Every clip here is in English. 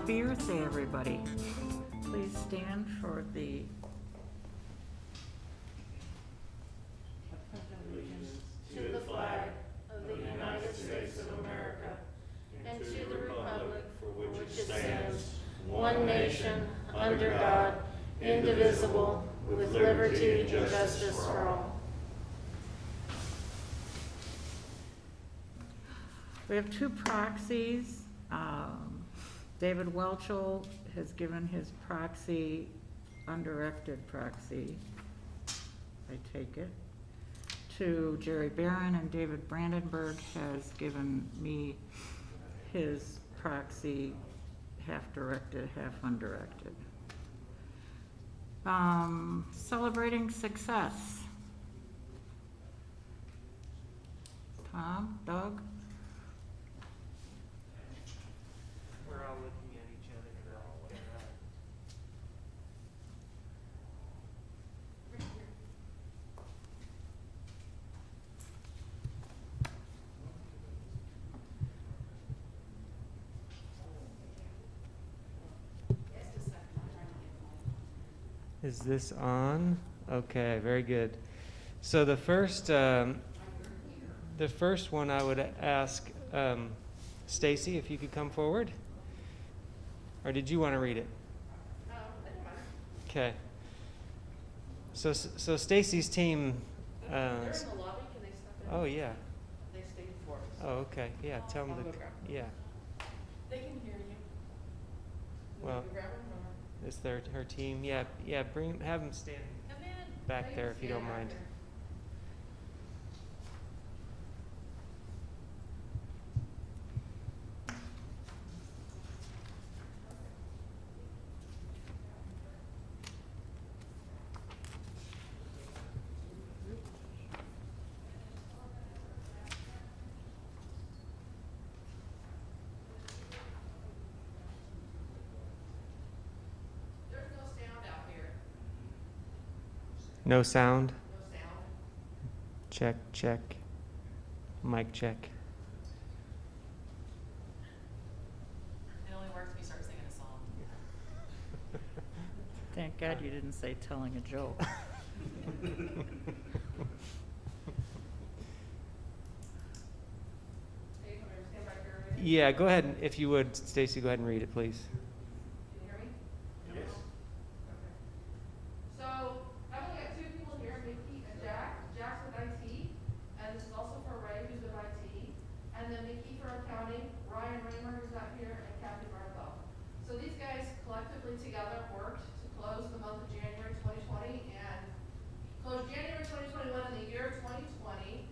Happy Earth Day, everybody. Please stand for the to the flag of the United States of America and to the republic for which it stands, one nation, under God, indivisible, with liberty and justice for all. We have two proxies. David Welchel has given his proxy, undirected proxy, I take it, to Jerry Barron, and David Brandenburg has given me his proxy, half directed, half undirected. Celebrating success. Tom, Doug? We're all looking at each other for all way up. Is this on? Okay, very good. So the first one I would ask Stacy if you could come forward. Or did you want to read it? I don't mind. Okay. So Stacy's team. They're in the lobby. Can they step in? Oh yeah. They stayed for us. Oh okay. Yeah. Tell them I'll to. go grab them. Yeah. They can hear you. Well, You grab them or? it's her team. Yeah. Yeah. Have them stand Come in. back there if you don't mind. There's no sound out here. No sound. No sound. Check. Check. Mic check. It only works if you start singing a song. Thank God you didn't say telling a joke. Hey, come here, stand back here a minute. Yeah. Go ahead, if you would, Stacy. Go ahead and read it, please. Can you hear me? Yes. Okay. So, I've only got two people here, Mickey and Jack. Jack's with IT, and this is also for Ray, who's with IT. And then Mickey for accounting, Ryan Raymer, who's not here, and Kathy Barthel. So these guys collectively together worked to close the month of January 2020 and close January 2021 in the year 2020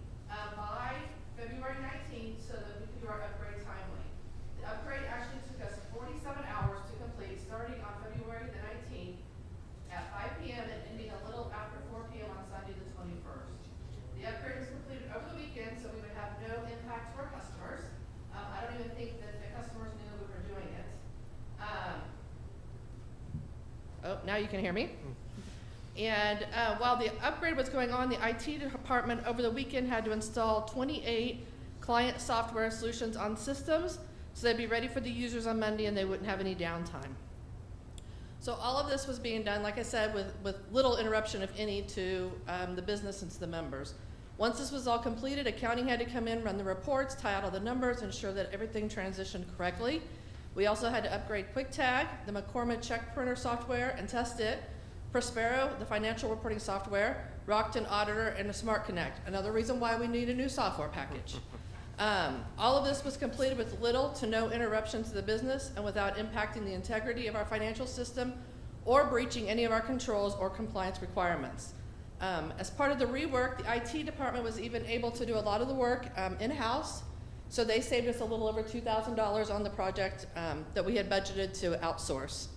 by February 19th so that we could do our upgrade timely. The upgrade actually took us 47 hours to complete, starting on February the 19th at 5 p.m. and ending a little after 4 p.m. on Sunday the 21st. The upgrade was completed over the weekend, so we would have no impact to our customers. I don't even think that the customers knew we were doing it. Oh, now you can hear me? And while the upgrade was going on, the IT department over the weekend had to install 28 client software solutions on systems, so they'd be ready for the users on Monday and they wouldn't have any downtime. So all of this was being done, like I said, with little interruption, if any, to the business and to the members. Once this was all completed, accounting had to come in, run the reports, tie out all the numbers, ensure that everything transitioned correctly. We also had to upgrade QuickTag, the McCormick check printer software, and test it. Prospero, the financial reporting software, Rockton Auditor, and the Smart Connect. Another reason why we need a new software package. All of this was completed with little to no interruption to the business and without impacting the integrity of our financial system or breaching any of our controls or compliance requirements. As part of the rework, the IT department was even able to do a lot of the work in-house, so they saved us a little over $2,000 on the project that we had budgeted to outsource.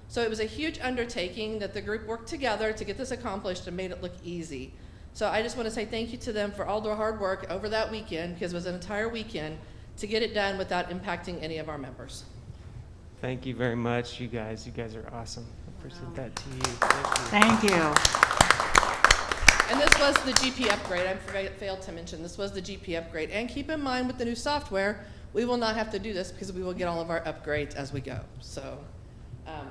So it was a huge undertaking that the group worked together to get this accomplished and made it look easy. So I just want to say thank you to them for all their hard work over that weekend, because it was an entire weekend, to get it done without impacting any of our members. Thank you very much, you guys. You guys are awesome. I present that to you. Thank you. And this was the GP upgrade. I failed to mention this was the GP upgrade. And keep in mind with the new software, we will not have to do this because we will get all of our upgrades as we go. So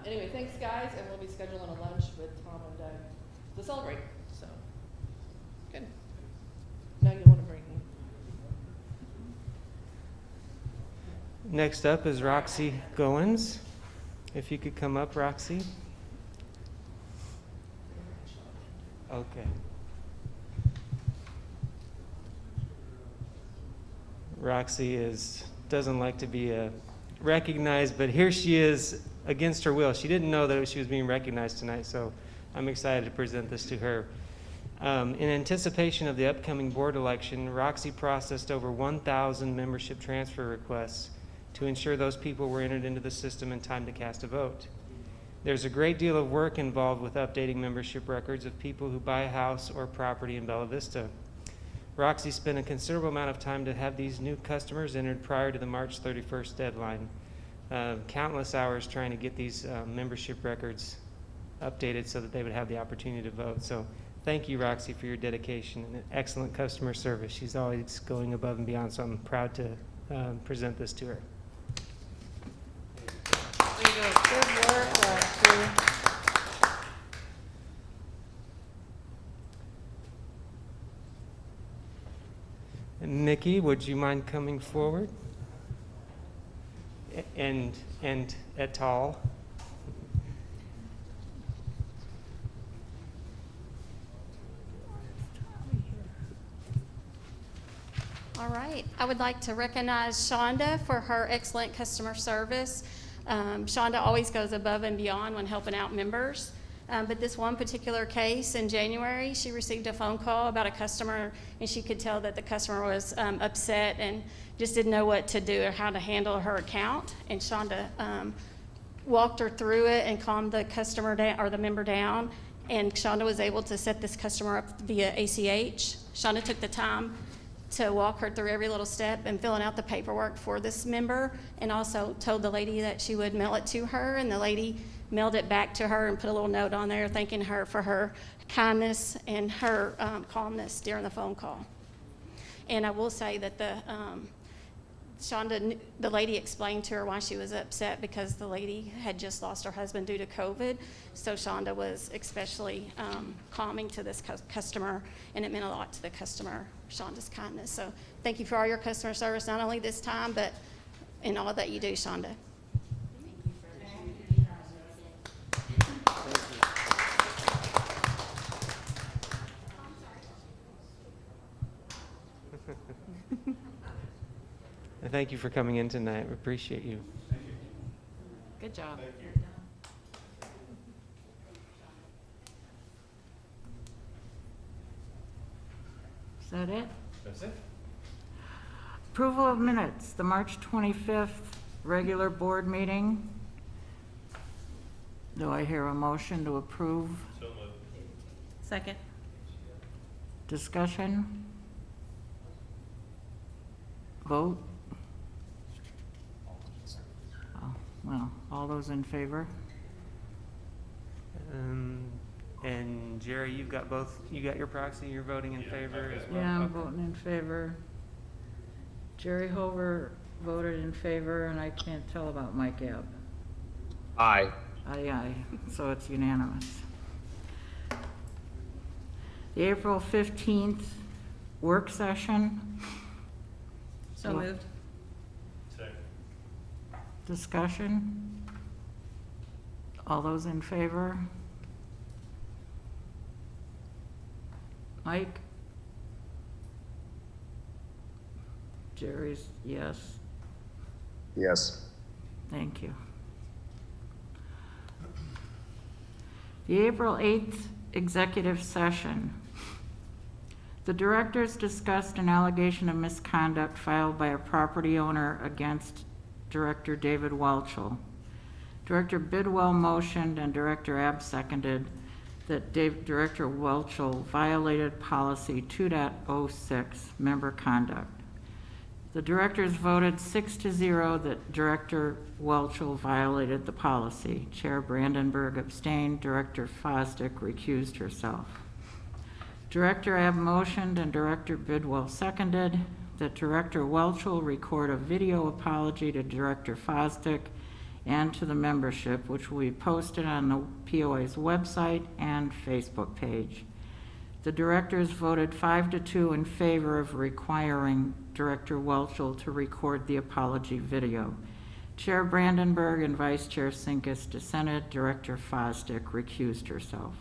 anyway, thanks guys, and we'll be scheduling a lunch with Tom and Doug to celebrate. So good. Now you want to bring. Next up is Roxy Goins. If you could come up, Roxy. Okay. Roxy doesn't like to be recognized, but here she is against her will. She didn't know that she was being recognized tonight, so I'm excited to present this to her. In anticipation of the upcoming board election, Roxy processed over 1,000 membership transfer requests to ensure those people were entered into the system in time to cast a vote. There's a great deal of work involved with updating membership records of people who buy a house or property in Bella Vista. Roxy spent a considerable amount of time to have these new customers entered prior to the March 31st deadline. Countless hours trying to get these membership records updated so that they would have the opportunity to vote. So thank you, Roxy, for your dedication and excellent customer service. She's always going above and beyond, so I'm proud to present this to her. There you go. Good work, Roxy. Nikki, would you mind coming forward? And et al. All right. I would like to recognize Shonda for her excellent customer service. Shonda always goes above and beyond when helping out members. But this one particular case in January, she received a phone call about a customer, and she could tell that the customer was upset and just didn't know what to do or how to handle her account. And Shonda walked her through it and calmed the customer down, or the member down. And Shonda was able to set this customer up via ACH. Shonda took the time to walk her through every little step and filling out the paperwork for this member, and also told the lady that she would mail it to her, and the lady mailed it back to her and put a little note on there thanking her for her kindness and her calmness during the phone call. And I will say that the lady explained to her why she was upset, because the lady had just lost her husband due to COVID. So Shonda was especially calming to this customer, and it meant a lot to the customer, Shonda's kindness. So thank you for all your customer service, not only this time, but in all that you do, Shonda. Thank you for coming in tonight. We appreciate you. Good job. Is that it? That's it. Approval of minutes, the March 25th regular board meeting. Do I hear a motion to approve? So moved. Second. Discussion? Vote? Oh, well, all those in favor? And Jerry, you got your proxy, you're voting in favor as well? Yeah, I'm Okay. voting in favor. Jerry Hover voted in favor, and I can't tell about Mike Ebb. Aye. Aye, so it's unanimous. The April 15th work session. So moved. Second. Discussion? All those in favor? Mike? Jerry's yes. Yes. Thank you. The April 8th executive session. The directors discussed an allegation of misconduct filed by a property owner against Director David Welchel. Director Bidwell motioned and Director Abb seconded that Director Welchel violated policy 2.06, member conduct. The directors voted 6-0 that Director Welchel violated the policy. Chair Brandenburg abstained. Director Fosdick recused herself. Director Abb motioned and Director Bidwell seconded. that Director Welch will record a video apology to Director Fosdick and to the membership, which will be posted on the POA's website and Facebook page. The directors voted 5-2 in favor of requiring Director Welchel to record the apology video. Chair Brandenburg and Vice Chair Sinkus dissented. Director Fosdick recused herself.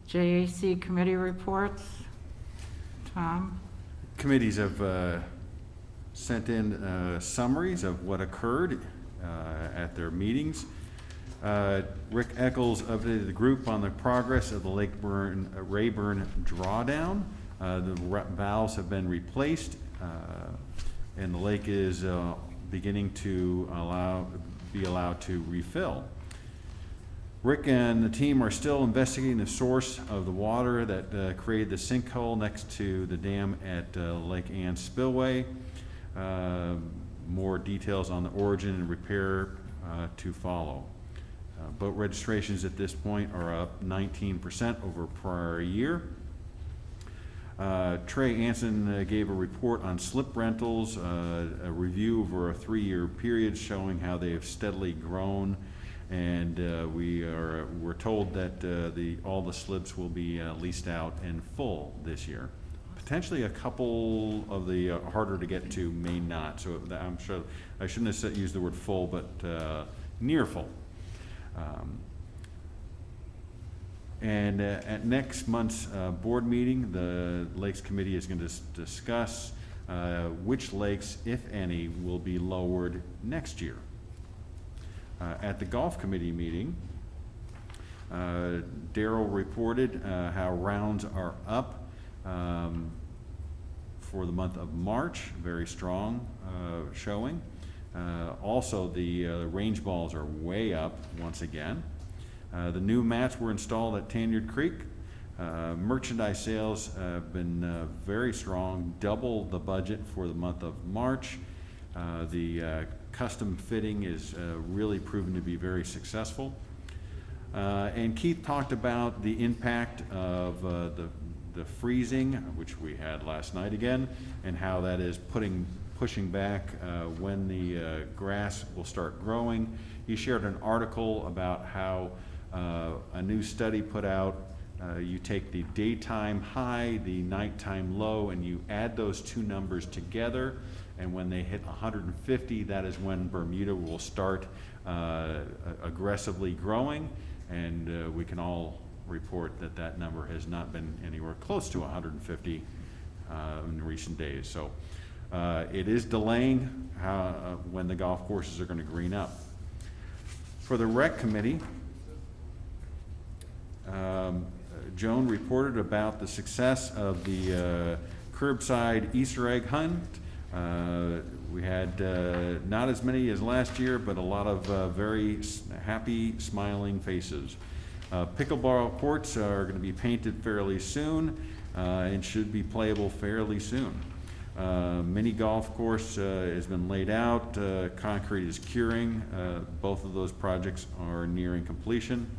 JAC committee reports. Tom? Committees have sent in summaries of what occurred at their meetings. Rick Eccles updated the group on the progress of the Rayburn drawdown. The valves have been replaced, and the lake is beginning to be allowed to refill. Rick and the team are still investigating the source of the water that created the sinkhole next to the dam at Lake Ann Spillway. More details on the origin and repair to follow. Boat registrations at this point are up 19% over prior year. Trey Anson gave a report on slip rentals, a review over a 3-year period showing how they have steadily grown, and we're told that all the slips will be leased out in full this year. Potentially a couple of the harder to get to may not, so I'm sure I shouldn't have used the word full, but near full. And at next month's board meeting, the Lakes Committee is going to discuss which lakes, if any, will be lowered next year. At the Golf Committee meeting, Daryl reported how rounds are up for the month of March, very strong showing. Also, the range balls are way up once again. The new mats were installed at Tanyard Creek. Merchandise sales have been very strong, double the budget for the month of March. The custom fitting is really proven to be very successful. And Keith talked about the impact of the freezing, which we had last night again, and how that is pushing back when the grass will start growing. He shared an article about how a new study put out, you take the daytime high, the nighttime low, and you add those two numbers together, and when they hit 150, that is when Bermuda will start aggressively growing, and we can all report that that number has not been anywhere close to 150 in recent days. So it is delaying when the golf courses are going to green up. For the Rec Committee, Joan reported about the success of the curbside Easter egg hunt. We had not as many as last year, but a lot of very happy, smiling faces. Pickleball courts are going to be painted fairly soon and should be playable fairly soon. Mini golf course has been laid out. Concrete is curing. Both of those projects are nearing completion.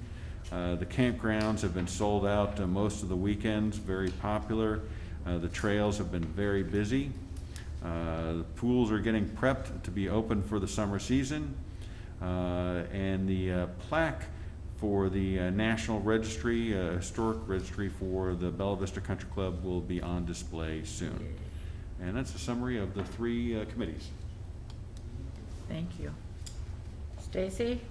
The campgrounds have been sold out most of the weekends, very popular. The trails have been very busy. The pools are getting prepped to be open for the summer season. And the plaque for the National Registry, Historic Registry for the Bella Vista Country Club will be on display soon. And that's a summary of the 3 committees. Thank you. Stacy?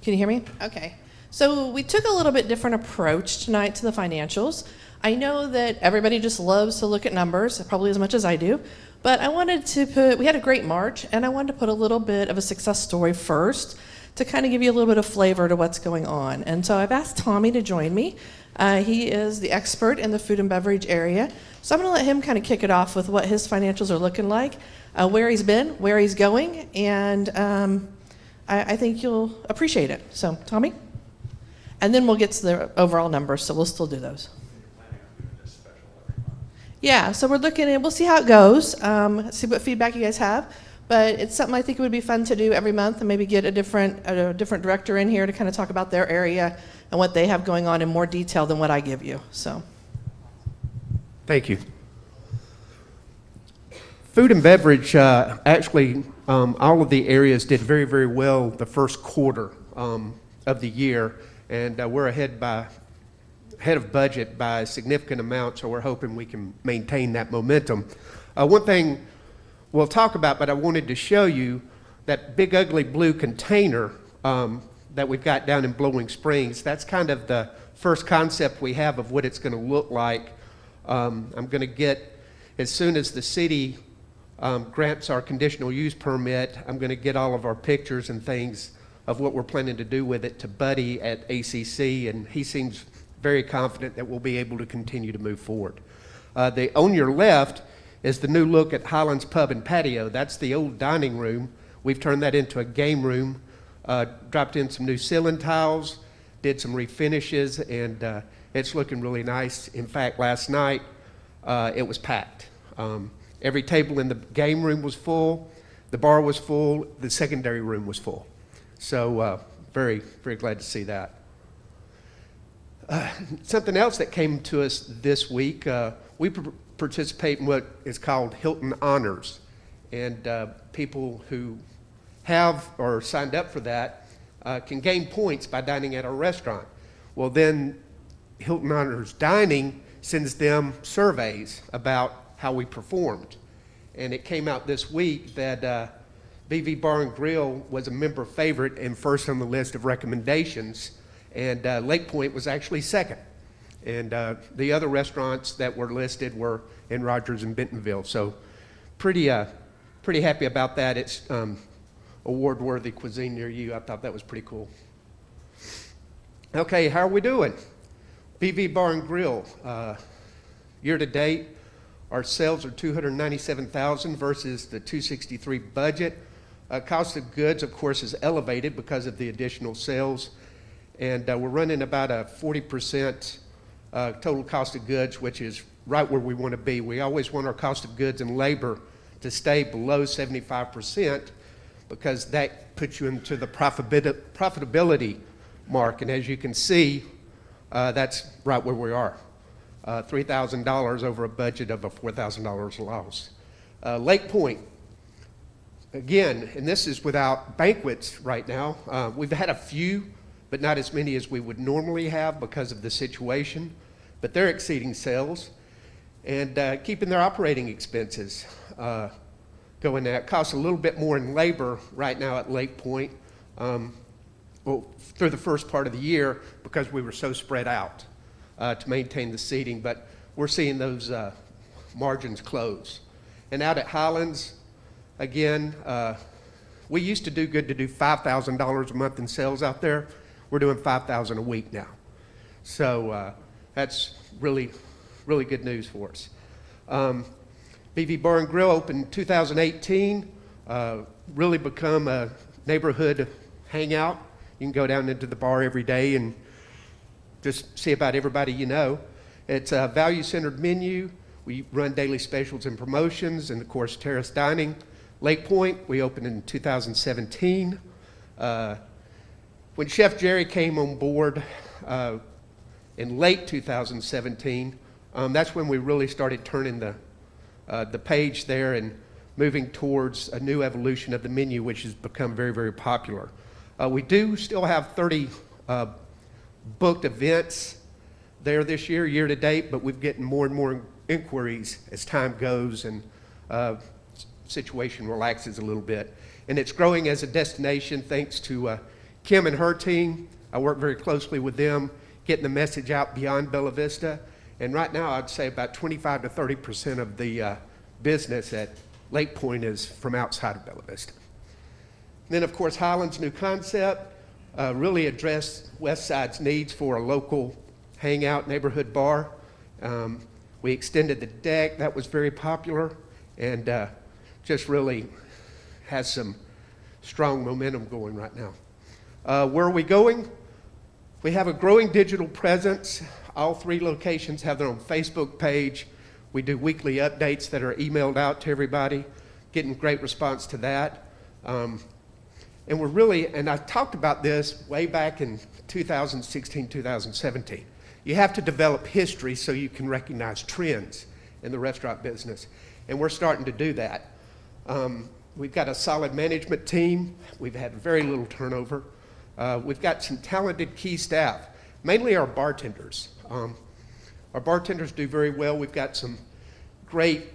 Can you hear me? Okay. So we took a little bit different approach tonight to the financials. I know that everybody just loves to look at numbers, probably as much as I do, but I wanted to we had a great March, and I wanted to put a little bit of a success story first to kind of give you a little bit of flavor to what's going on. And so I've asked Tommy to join me. He is the expert in the food and beverage area. So I'm going to let him kind of kick it off with what his financials are looking like, where he's been, where he's going, and I think you'll appreciate it. So, Tommy? And then we'll get to the overall numbers, so we'll still do those. You're planning on doing this special Yeah, so we're looking and we'll see how it goes, see what feedback you guys have. But it's something I think it would be fun to do every month and maybe get a different director in here to kind of talk about their area and what they have going on in more detail than what I give you, so. Thank you. Food and beverage, actually, all of the areas did very, very well the first quarter of the year, and we're ahead of budget by a significant amount, so we're hoping we can maintain that momentum. One thing we'll talk about, but I wanted to show you that big ugly blue container that we've got down in Blowing Springs. That's kind of the first concept we have of what it's going to look like. I'm going to get, as soon as the city grants our conditional use permit, I'm going to get all of our pictures and things of what we're planning to do with it to Buddy at ACC, and he seems very confident that we'll be able to continue to move forward. On your left is the new look at Highlands Pub and Patio. That's the old dining room. We've turned that into a game room, dropped in some new ceiling tiles, did some refinishes, and it's looking really nice. In fact, last night it was packed. Every table in the game room was full, the bar was full, the secondary room was full. So very, very glad to see that. Something else that came to us this week, we participate in what is called Hilton Honors. And people who have or signed up for that can gain points by dining at our restaurant. Well, then Hilton Honors Dining sends them surveys about how we performed. And it came out this week that BV Bar and Grill was a member favorite and first on the list of recommendations, and Lake Point was actually second. And the other restaurants that were listed were in Rogers and Bentonville. So pretty happy about that. It's award-worthy cuisine near you. I thought that was pretty cool. Okay, how are we doing? BV Bar and Grill, year to date, our sales are $297,000 versus the $263 budget. Cost of goods, of course, is elevated because of the additional sales, and we're running about a 40% total cost of goods, which is right where we want to be. We always want our cost of goods and labor to stay below 75% because that puts you into the profitability mark, and as you can see, that's right where we are. $3,000 over a budget of a $4,000 loss. Lake Point, again, and this is without banquets right now. We've had a few, but not as many as we would normally have because of the situation, but they're exceeding sales and keeping their operating expenses going there. It costs a little bit more in labor right now at Lake Point, well, through the first part of the year because we were so spread out to maintain the seating, but we're seeing those margins close. And out at Highlands, again, we used to do good to do $5,000 a month in sales out there. We're doing $5,000 a week now. So that's really, really good news for us. BV Bar and Grill opened in 2018, really become a neighborhood hangout. You can go down into the bar every day and just see about everybody you know. It's a value-centered menu. We run daily specials and promotions, and of course, terrace dining. Lake Point, we opened in 2017. When Chef Jerry came on board in late 2017, that's when we really started turning the page there and moving towards a new evolution of the menu, which has become very, very popular. We do still have 30 booked events there this year to date, but we're getting more and more inquiries as time goes and situation relaxes a little bit. And it's growing as a destination thanks to Kim and her team. I work very closely with them, getting the message out beyond Bella Vista. And right now, I'd say about 25 to 30% of the business at Lake Point is from outside of Bella Vista. Then, of course, Highlands' new concept really addressed West Side's needs for a local hangout neighborhood bar. We extended the deck. That was very popular and just really has some strong momentum going right now. Where are we going? We have a growing digital presence. All 3 locations have their own Facebook page. We do weekly updates that are emailed out to everybody, getting great response to that. And we're really, and I talked about this way back in 2016, 2017. You have to develop history so you can recognize trends in the restaurant business. And we're starting to do that. We've got a solid management team. We've had very little turnover. We've got some talented key staff, mainly our bartenders. Our bartenders do very well. We've got some great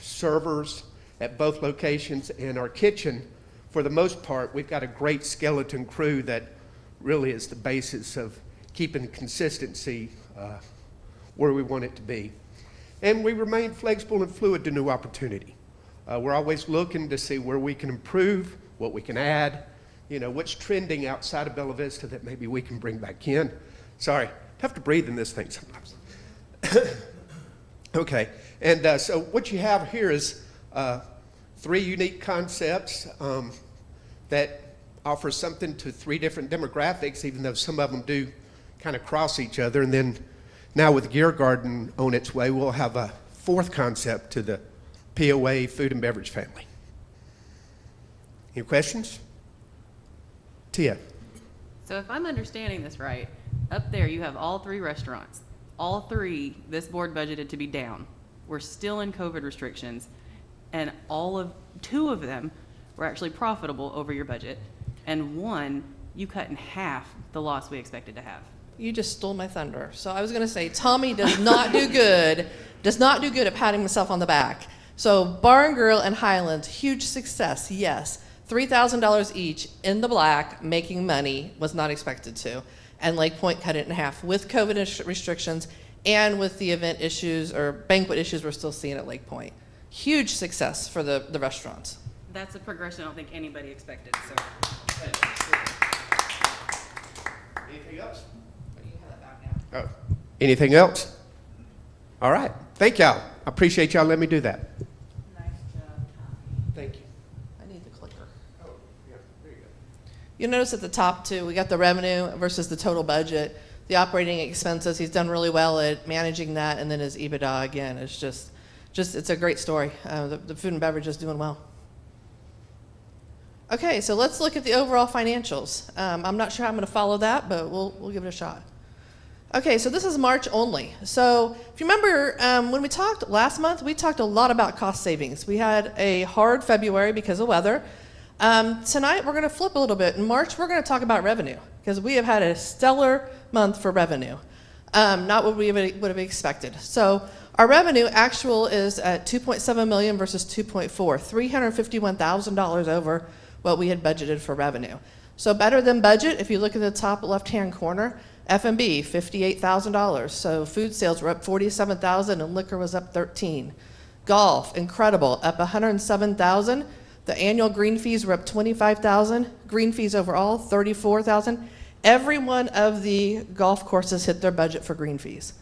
servers at both locations. And our kitchen, for the most part, we've got a great skeleton crew that really is the basis of keeping consistency where we want it to be. And we remain flexible and fluid to new opportunity. We're always looking to see where we can improve, what we can add, what's trending outside of Bella Vista that maybe we can bring back in. Sorry, tough to breathe in this thing sometimes. Okay, and so what you have here is 3 unique concepts that offer something to 3 different demographics, even though some of them do kind of cross each other. And then now with Gear Garden on its way, we'll have a 4th concept to the POA food and beverage family. Any questions? Tia. So if I'm understanding this right, up there you have all 3 restaurants. All 3, this board budgeted to be down. We're still in COVID restrictions, and 2 of them were actually profitable over your budget, and 1, you cut in half the loss we expected to have. You just stole my thunder. So I was going to say, Tommy does not do good at patting himself on the back. So Bar and Grill and Highlands, huge success, yes. $3,000 each in the black, making money, was not expected to. And Lake Point cut it in half with COVID restrictions and with the event issues or banquet issues we're still seeing at Lake Point. Huge success for the restaurants. That's a progression I don't think anybody expected, so. Anything else? You have that back now. Oh, anything else? All right, thank y'all. I appreciate y'all letting me do that. Nice job, Tommy. Thank you. I need the clicker. Oh, yeah, there you go. You'll notice at the top too, we got the revenue versus the total budget. The operating expenses, he's done really well at managing that, and then his EBITDA again is just it's a great story. The food and beverage is doing well. Okay, so let's look at the overall financials. I'm not sure how I'm going to follow that, but we'll give it a shot. Okay, so this is March only. So if you remember, when we talked last month, we talked a lot about cost savings. We had a hard February because of weather. Tonight, we're going to flip a little bit. In March, we're going to talk about revenue because we have had a stellar month for revenue, not what we would have expected. So our revenue actual is at $2.7 million versus $2.4, $351,000 over what we had budgeted for revenue. So better than budget. If you look at the top left-hand corner, F&B, $58,000. So food sales were up $47,000 and liquor was up $13,000. Golf, incredible, up $107,000. The annual green fees were up $25,000. Green fees overall, $34,000. Every one of the golf courses hit their budget for green fees.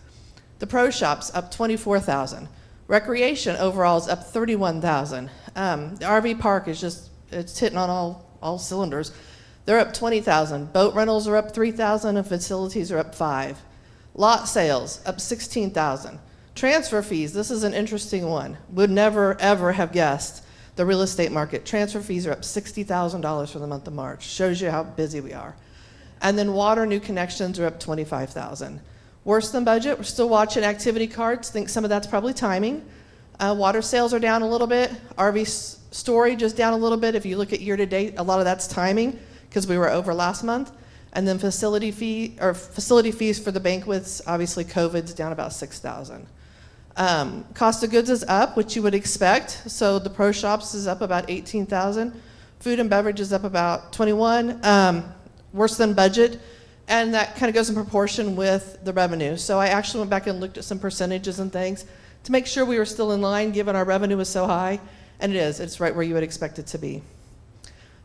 The pro shops up $24,000. Recreation overall is up $31,000. The RV park is it's hitting on all cylinders. They're up $20,000. Boat rentals are up $3,000 and facilities are up $5,000. Lot sales up $16,000. Transfer fees, this is an interesting one. Would never ever have guessed the real estate market. Transfer fees are up $60,000 for the month of March. Shows you how busy we are. And then water new connections are up $25,000. Worse than budget, we're still watching activity cards. Think some of that's probably timing. Water sales are down a little bit. RV storage is down a little bit. If you look at year to date, a lot of that's timing because we were over last month. And then facility fees for the banquets, obviously COVID's down about $6,000. Cost of goods is up, which you would expect. So the pro shops is up about $18,000. Food and beverage is up about $21,000. Worse than budget. And that kind of goes in proportion with the revenue. So I actually went back and looked at some percentages and things to make sure we were still in line given our revenue was so high. And it is. It's right where you would expect it to be.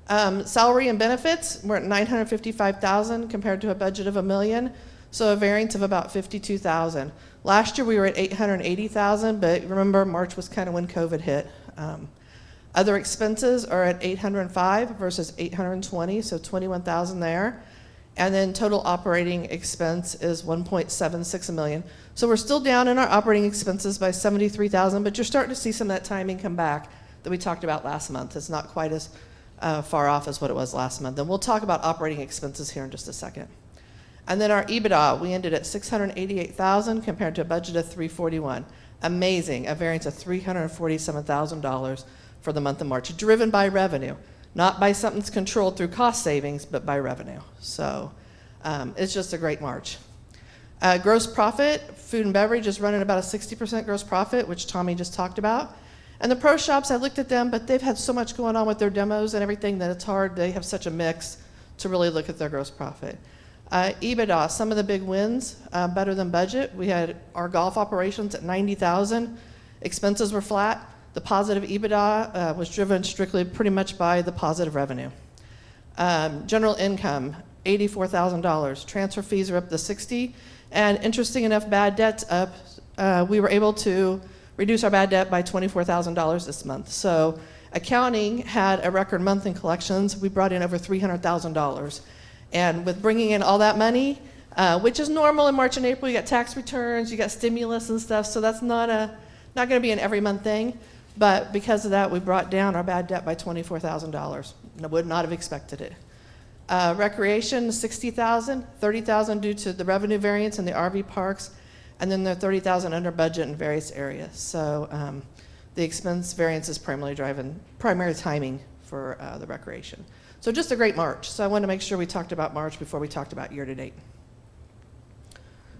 Salary and benefits, we're at $955,000 compared to a budget of $1 million. So a variance of about $52,000. Last year we were at $880,000, but remember March was kind of when COVID hit. Other expenses are at $805 versus $820, so $21,000 there. And then total operating expense is 1.76 million. So we're still down in our operating expenses by 73,000, but you're starting to see some of that timing come back that we talked about last month. It's not quite as far off as what it was last month. And we'll talk about operating expenses here in just a second. And then our EBITDA, we ended at 688,000 compared to a budget of 341. Amazing, a variance of $347,000 for the month of March, driven by revenue, not by something that's controlled through cost savings, but by revenue. So it's just a great March. Gross profit, food and beverage is running about a 60% gross profit, which Tommy just talked about. And the pro shops, I looked at them, but they've had so much going on with their demos and everything that it's hard. They have such a mix to really look at their gross profit. EBITDA, some of the big wins, better than budget. We had our golf operations at 90,000. Expenses were flat. The positive EBITDA was driven strictly pretty much by the positive revenue. General income, $84,000. Transfer fees are up to 60. And interesting enough, bad debt's up. We were able to reduce our bad debt by $24,000 this month. So accounting had a record month in collections. We brought in over $300,000. And with bringing in all that money, which is normal in March and April, you got tax returns, you got stimulus and stuff, so that's not going to be an every month thing. But because of that, we brought down our bad debt by $24,000. I would not have expected it. Recreation, $60,000, $30,000 due to the revenue variance in the RV parks, and then the $30,000 under budget in various areas. So the expense variance is primarily driving primary timing for the recreation. So just a great March. So I wanted to make sure we talked about March before we talked about year to date.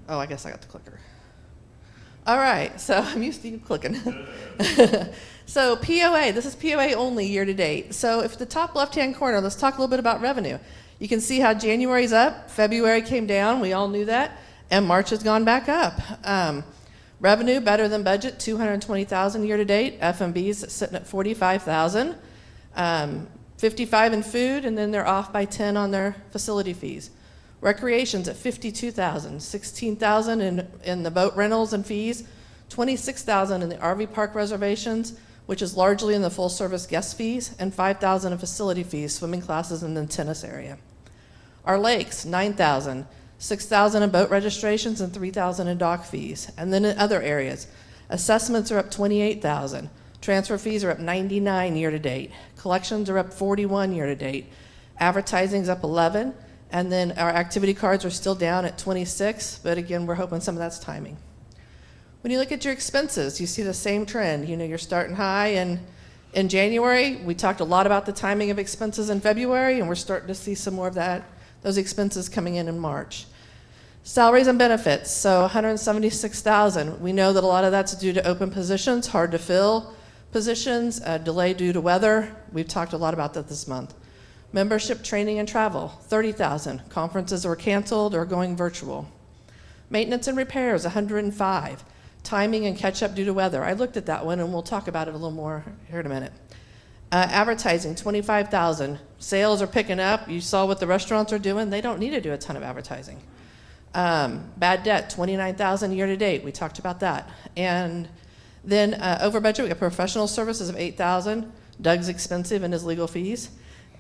Oh, I guess I got the clicker. All right, so I'm used to you clicking. So POA, this is POA only year to date. So if the top left-hand corner, let's talk a little bit about revenue. You can see how January's up, February came down, we all knew that, and March has gone back up. Revenue better than budget, $220,000 year to date. F&B's sitting at $45,000. 55 in food, and then they're off by 10 on their facility fees. Recreation's at $52,000, $16,000 in the boat rentals and fees, $26,000 in the RV park reservations, which is largely in the full service guest fees, and $5,000 in facility fees, swimming classes, and the tennis area. Our lakes, $9,000, $6,000 in boat registrations, and $3,000 in dock fees. And then in other areas, assessments are up $28,000. Transfer fees are up $99 year to date. Collections are up $41 year to date. Advertising's up $11, and then our activity cards are still down at $26, but again, we're hoping some of that's timing. When you look at your expenses, you see the same trend. You know, you're starting high, and in January, we talked a lot about the timing of expenses in February, and we're starting to see some more of those expenses coming in March. Salaries and benefits, so $176,000. We know that a lot of that's due to open positions, hard to fill positions, delay due to weather. We've talked a lot about that this month. Membership, training, and travel, $30,000. Conferences were canceled or going virtual. Maintenance and repairs, $105,000. Timing and catch-up due to weather. I looked at that one, and we'll talk about it a little more here in a minute. Advertising, $25,000. Sales are picking up. You saw what the restaurants are doing. They don't need to do a ton of advertising. Bad debt, $29,000 year to date. We talked about that. And then over budget, we got professional services of $8,000. Doug's expensive in his legal fees.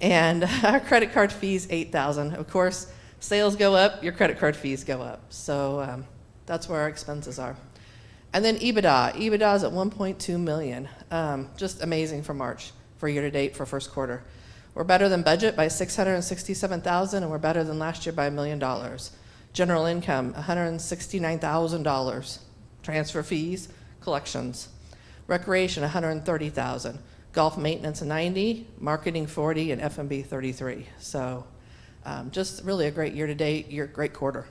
And our credit card fees, $8,000. Of course, sales go up, your credit card fees go up. So that's where our expenses are. And then EBITDA. EBITDA is at $1.2 million. Just amazing for March, for year to date, for first quarter. We're better than budget by $667,000, and we're better than last year by $1 million. General income, $169,000. Transfer fees, collections. Recreation, $130,000. Golf maintenance, $90,000. Marketing, $40,000, and F&B, $33,000. So just really a great year to date, great quarter.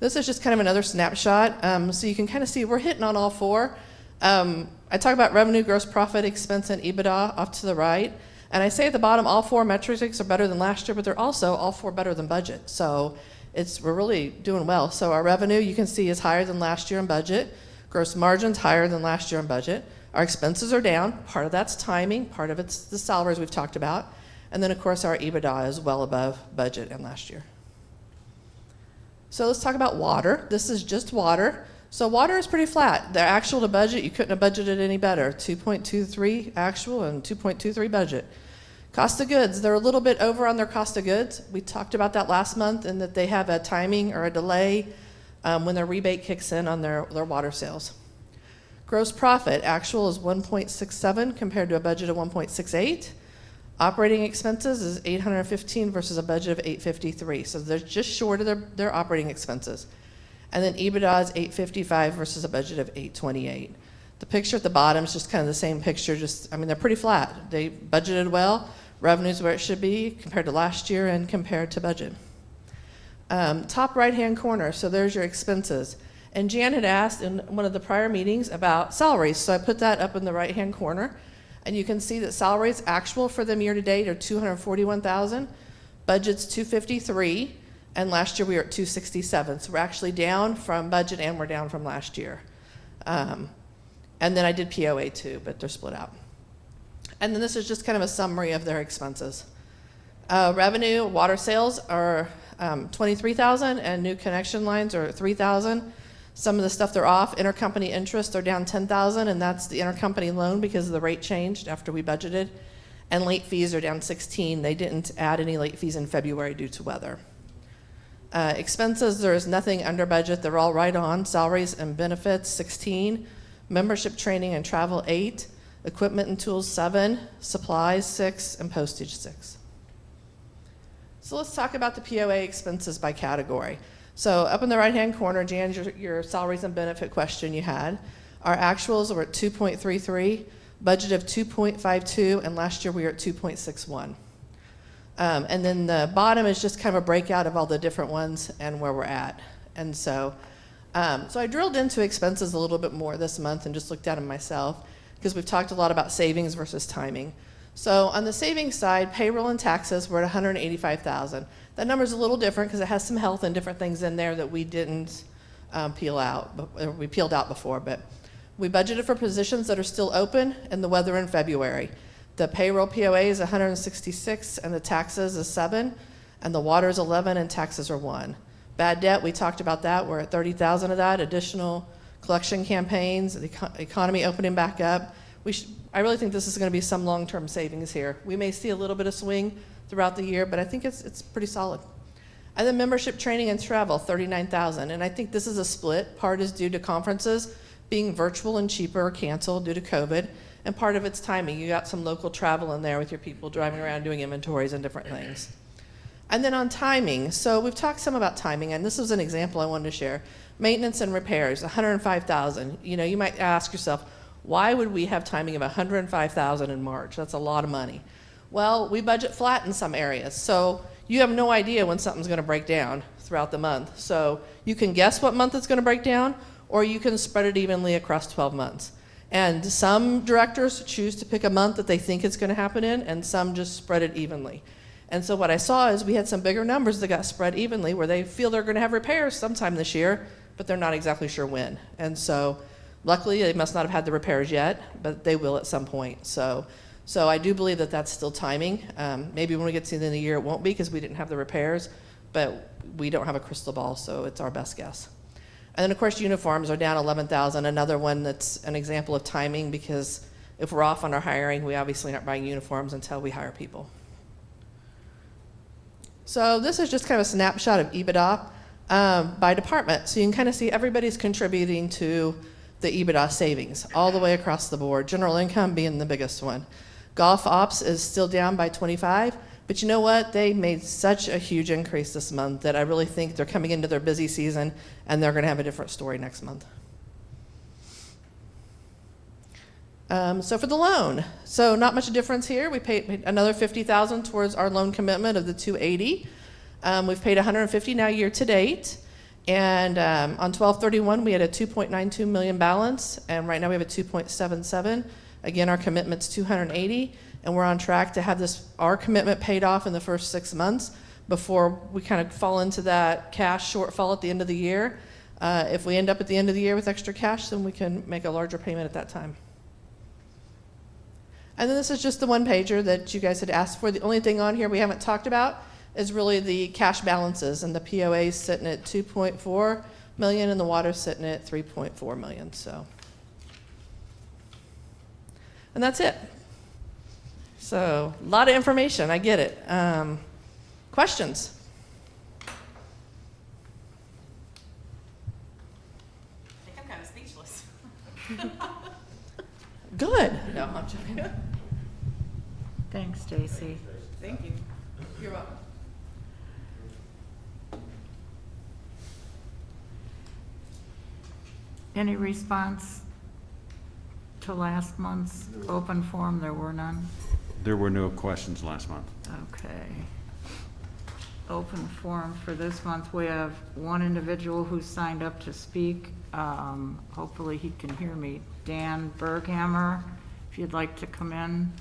This is just kind of another snapshot. So you can kind of see we're hitting on all four. I talk about revenue, gross profit, expense, and EBITDA off to the right. And I say at the bottom, all four metrics are better than last year, but they're also all four better than budget. So we're really doing well. So our revenue, you can see, is higher than last year in budget. Gross margin's higher than last year in budget. Our expenses are down. Part of that's timing. Part of it's the salaries we've talked about. And then, of course, our EBITDA is well above budget and last year. So let's talk about water. This is just water. So water is pretty flat. The actual to budget, you couldn't have budgeted any better. 2.23 actual and 2.23 budget. Cost of goods, they're a little bit over on their cost of goods. We talked about that last month, and that they have a timing or a delay when their rebate kicks in on their water sales. Gross profit, actual is 1.67 compared to a budget of 1.68. Operating expenses is 815 versus a budget of 853. So they're just short of their operating expenses. And then EBITDA is 855 versus a budget of 828. The picture at the bottom is just kind of the same picture, they're pretty flat. They budgeted well, revenue's where it should be compared to last year and compared to budget. Top right-hand corner, so there's your expenses. And Jan had asked in one of the prior meetings about salaries, so I put that up in the right-hand corner. And you can see that salaries actual for them year-to-date are $241,000, budget's $253, and last year we were at $267. So we're actually down from budget and we're down from last year. And then I did POA too, but they're split out. And then this is just kind of a summary of their expenses. Revenue, water sales are $23,000, and new connection lines are $3,000. Some of the stuff they're off. Intercompany interest, they're down $10,000, and that's the intercompany loan because of the rate changed after we budgeted. And late fees are down $16,000. They didn't add any late fees in February due to weather. Expenses, there is nothing under budget. They're all right on. Salaries and benefits, $16,000. Membership, training, and travel, $8,000. Equipment and tools, $7,000. Supplies, $6,000, and postage, $6,000. So let's talk about the POA expenses by category. So up in the right-hand corner, Jan, your salaries and benefit question you had. Our actuals were at 2.33, budget of 2.52, and last year we were at 2.61. And then the bottom is just kind of a breakout of all the different ones and where we're at. And so I drilled into expenses a little bit more this month and just looked at them myself, because we've talked a lot about savings versus timing. So on the savings side, payroll and taxes were at $185,000. That number's a little different because it has some health and different things in there that we didn't peel out, we peeled out before. But we budgeted for positions that are still open and the weather in February. The payroll POA is 166, and the taxes is 7, and the water is 11, and taxes are 1. Bad debt, we talked about that. We're at 30,000 of that. Additional collection campaigns, the economy opening back up. I really think this is going to be some long-term savings here. We may see a little bit of swing throughout the year, but I think it's pretty solid. And then membership, training, and travel, 39,000. And I think this is a split. Part is due to conferences being virtual and cheaper or canceled due to COVID, and part of it's timing. You got some local travel in there with your people driving around doing inventories and different things. And then on timing, so we've talked some about timing, and this was an example I wanted to share. Maintenance and repairs, 105,000. You might ask yourself, why would we have timing of 105,000 in March? That's a lot of money. Well, we budget flat in some areas, so you have no idea when something's going to break down throughout the month. So you can guess what month it's going to break down, or you can spread it evenly across 12 months. And some directors choose to pick a month that they think it's going to happen in, and some just spread it evenly. And so what I saw is we had some bigger numbers that got spread evenly where they feel they're going to have repairs sometime this year, but they're not exactly sure when. And so luckily they must not have had the repairs yet, but they will at some point. So I do believe that that's still timing. Maybe when we get to the end of the year it won't be because we didn't have the repairs, but we don't have a crystal ball, so it's our best guess. And then of course uniforms are down 11,000, another one that's an example of timing, because if we're off on our hiring, we obviously aren't buying uniforms until we hire people. So this is just kind of a snapshot of EBITDA by department. So you can kind of see everybody's contributing to the EBITDA savings all the way across the board, general income being the biggest one. Golf ops is still down by 25, but you know what? They made such a huge increase this month that I really think they're coming into their busy season and they're going to have a different story next month. So for the loan, so not much difference here. We paid another $50,000 towards our loan commitment of the $280. We've paid $150 now year to date. And on 12/31, we had a $2.92 million balance, and right now we have a $2.77. Again, our commitment's $280, and we're on track to have our commitment paid off in the first 6 months before we kind of fall into that cash shortfall at the end of the year. If we end up at the end of the year with extra cash, then we can make a larger payment at that time. And then this is just the one pager that you guys had asked for. The only thing on here we haven't talked about is really the cash balances, and the POA is sitting at $2.4 million and the water's sitting at $3.4 million. So, and that's it. So, a lot of information, I get it. Questions? I think I'm kind of speechless. Good. No, I'm joking. Thanks, Stacy. Thank you. You're welcome. Any response to last month's open forum? There were none? There were no questions last month. Okay. Open forum for this month, we have one individual who signed up to speak. Hopefully he can hear me. Dan Berghammer, if you'd like to come in.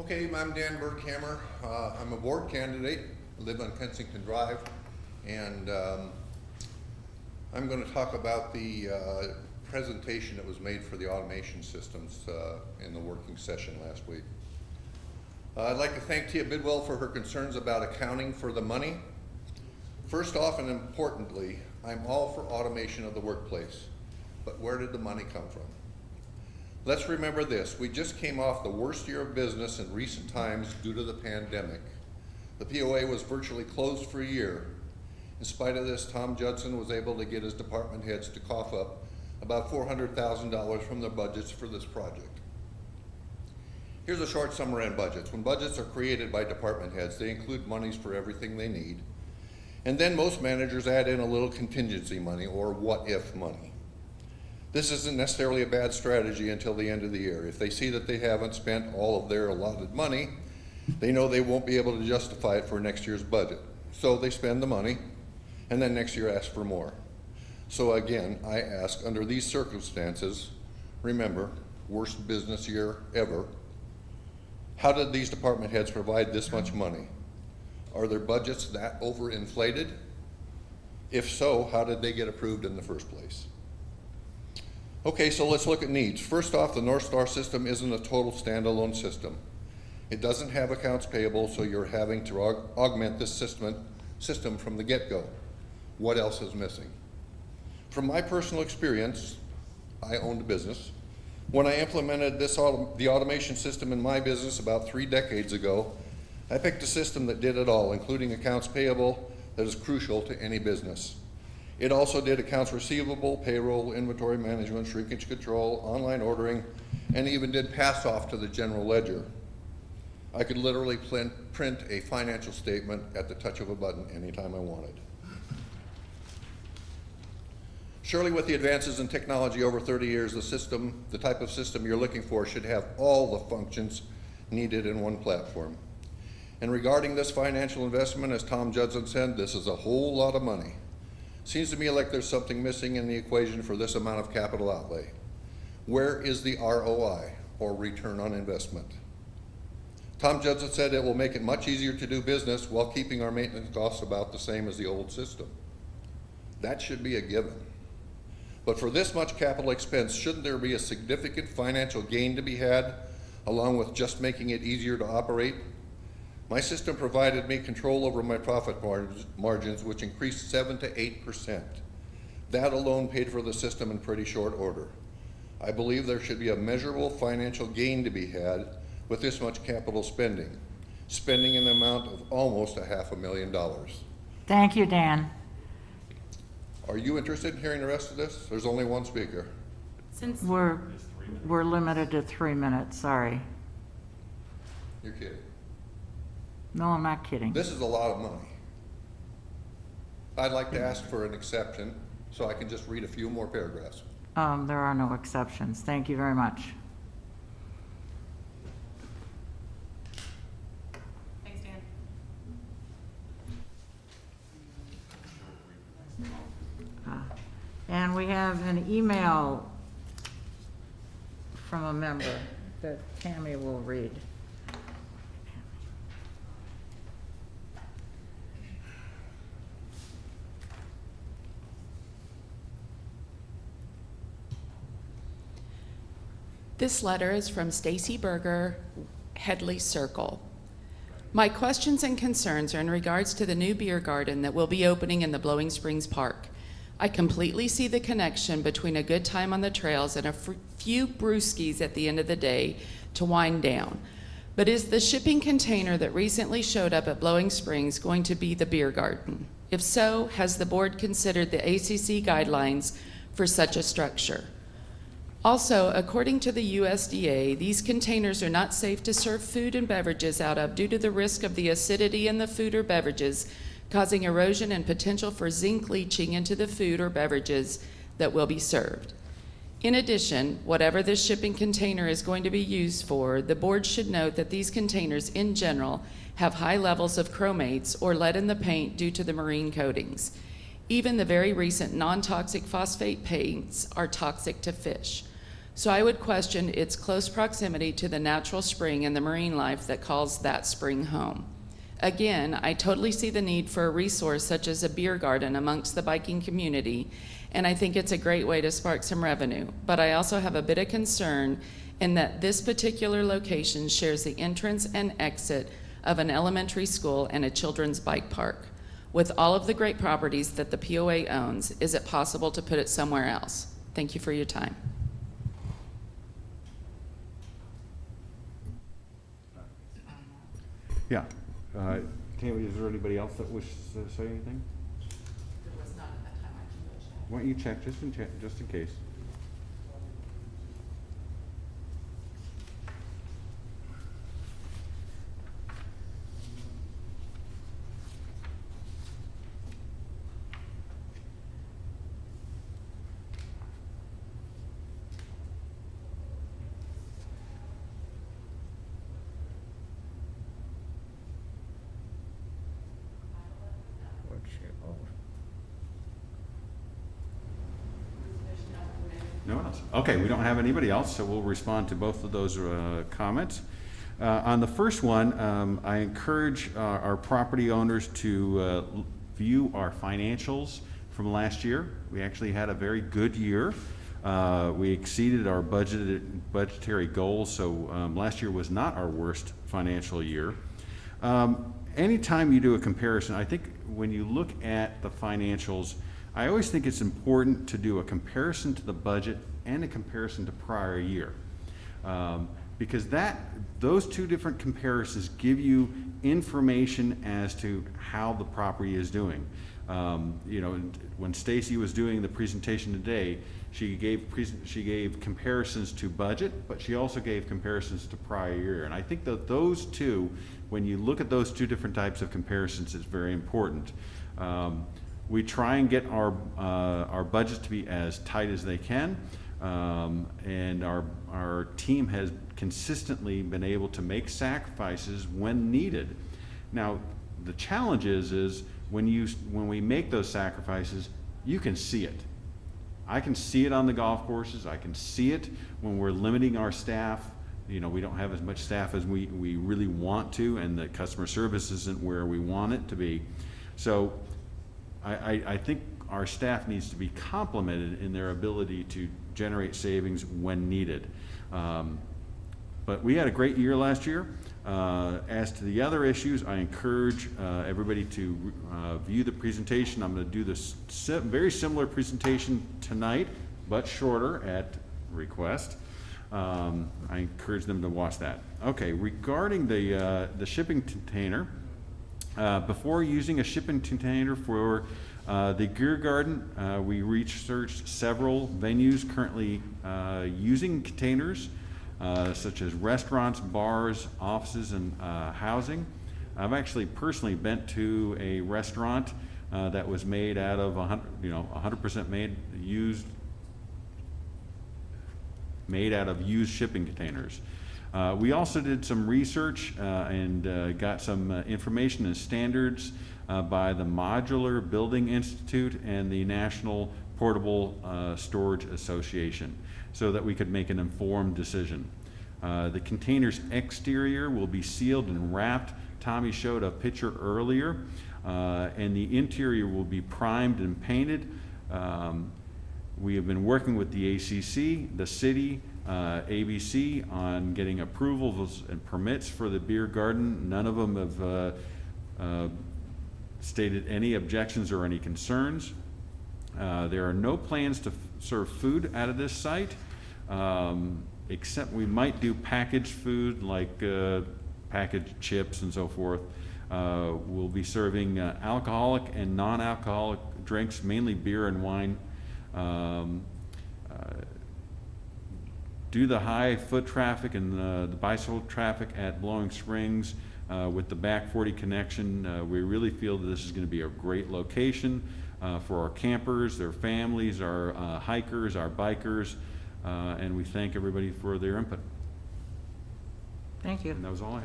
Okay, I'm Dan Berghammer. I'm a board candidate, live on Kensington Drive, and I'm going to talk about the presentation that was made for the automation systems in the working session last week. I'd like to thank Tia Bidwell for her concerns about accounting for the money. First off, and importantly, I'm all for automation of the workplace, but where did the money come from? Let's remember this, we just came off the worst year of business in recent times due to the pandemic. The POA was virtually closed for a year. In spite of this, Tom Judson was able to get his department heads to cough up about $400,000 from their budgets for this project. Here's a short summary on budgets. When budgets are created by department heads, they include monies for everything they need. And then most managers add in a little contingency money or what-if money. This isn't necessarily a bad strategy until the end of the year. If they see that they haven't spent all of their allotted money, they know they won't be able to justify it for next year's budget. So they spend the money, and then next year ask for more. So again, I ask, under these circumstances, remember, worst business year ever, how did these department heads provide this much money? Are their budgets that overinflated? If so, how did they get approved in the first place? Okay, so let's look at needs. First off, the North Star system isn't a total standalone system. It doesn't have accounts payable, so you're having to augment this system from the get-go. What else is missing? From my personal experience, I owned a business. When I implemented the automation system in my business about 3 decades ago, I picked a system that did it all, including accounts payable, that is crucial to any business. It also did accounts receivable, payroll, inventory management, shrinkage control, online ordering, and even did pass off to the general ledger. I could literally print a financial statement at the touch of a button anytime I wanted. Surely with the advances in technology over 30 years, the type of system you're looking for should have all the functions needed in one platform. And regarding this financial investment, as Tom Judson said, this is a whole lot of money. Seems to me like there's something missing in the equation for this amount of capital outlay. Where is the ROI, or return on investment? Tom Judson said it will make it much easier to do business while keeping our maintenance costs about the same as the old system. That should be a given. But for this much capital expense, shouldn't there be a significant financial gain to be had, along with just making it easier to operate? My system provided me control over my profit margins, which increased 7 to 8%. That alone paid for the system in pretty short order. I believe there should be a measurable financial gain to be had with this much capital spending in the amount of almost $500,000. Thank you, Dan. Are you interested in hearing the rest of this? There's only one speaker. Since We're limited to 3 minutes, sorry. You're kidding. No, I'm not kidding. This is a lot of money. I'd like to ask for an exception so I can just read a few more paragraphs. There are no exceptions. Thank you very much. Thanks, Dan. And we have an email from a member that Tammy will read. This letter is from Stacy Berger, Headley Circle. My questions and concerns are in regards to the new beer garden that will be opening in the Blowing Springs Park. I completely see the connection between a good time on the trails and a few brewskis at the end of the day to wind down. But is the shipping container that recently showed up at Blowing Springs going to be the beer garden? If so, has the board considered the ACC guidelines for such a structure? Also, according to the USDA, these containers are not safe to serve food and beverages out of due to the risk of the acidity in the food or beverages causing erosion and potential for zinc leaching into the food or beverages that will be served. In addition, whatever this shipping container is going to be used for, the board should note that these containers in general have high levels of chromates or lead in the paint due to the marine coatings. Even the very recent non-toxic phosphate paints are toxic to fish. So I would question its close proximity to the natural spring and the marine life that calls that spring home. Again, I totally see the need for a resource such as a beer garden amongst the biking community, and I think it's a great way to spark some revenue. But I also have a bit of concern in that this particular location shares the entrance and exit of an elementary school and a children's bike park. With all of the great properties that the POA owns, is it possible to put it somewhere else? Thank you for your time. Yeah. Tammy, is there anybody else that wishes to say anything? There was none at that time. I can go check. Why don't you check just in case? No one else? Okay, we don't have anybody else, so we'll respond to both of those comments. On the first one, I encourage our property owners to view our financials from last year. We actually had a very good year. We exceeded our budgetary goals, so last year was not our worst financial year. Anytime you do a comparison, I think when you look at the financials, I always think it's important to do a comparison to the budget and a comparison to prior year. Because those two different comparisons give you information as to how the property is doing. You know, when Stacy was doing the presentation today, she gave comparisons to budget, but she also gave comparisons to prior year. And I think that those two, when you look at those two different types of comparisons, it's very important. We try and get our budgets to be as tight as they can, and our team has consistently been able to make sacrifices when needed. Now, the challenge is when we make those sacrifices, you can see it. I can see it on the golf courses. I can see it when we're limiting our staff. You know, we don't have as much staff as we really want to, and the customer service isn't where we want it to be. So I think our staff needs to be complimented in their ability to generate savings when needed. But we had a great year last year. As to the other issues, I encourage everybody to view the presentation. I'm going to do this very similar presentation tonight, but shorter at request. I encourage them to watch that. Okay, regarding the shipping container, before using a shipping container for the gear garden, we researched several venues currently using containers, such as restaurants, bars, offices, and housing. I've actually personally been to a restaurant that was made out of 100% made out of used shipping containers. We also did some research and got some information and standards by the Modular Building Institute and the National Portable Storage Association, so that we could make an informed decision. The container's exterior will be sealed and wrapped. Tommy showed a picture earlier, and the interior will be primed and painted. We have been working with the ACC, the city, ABC on getting approvals and permits for the beer garden. None of them have stated any objections or any concerns. There are no plans to serve food out of this site, except we might do packaged food like packaged chips and so forth. We'll be serving alcoholic and non-alcoholic drinks, mainly beer and wine. Due to the high foot traffic and the bicycle traffic at Blowing Springs with the back 40 connection, we really feel that this is going to be a great location for our campers, their families, our hikers, our bikers, and we thank everybody for their input. Thank you. And that was all I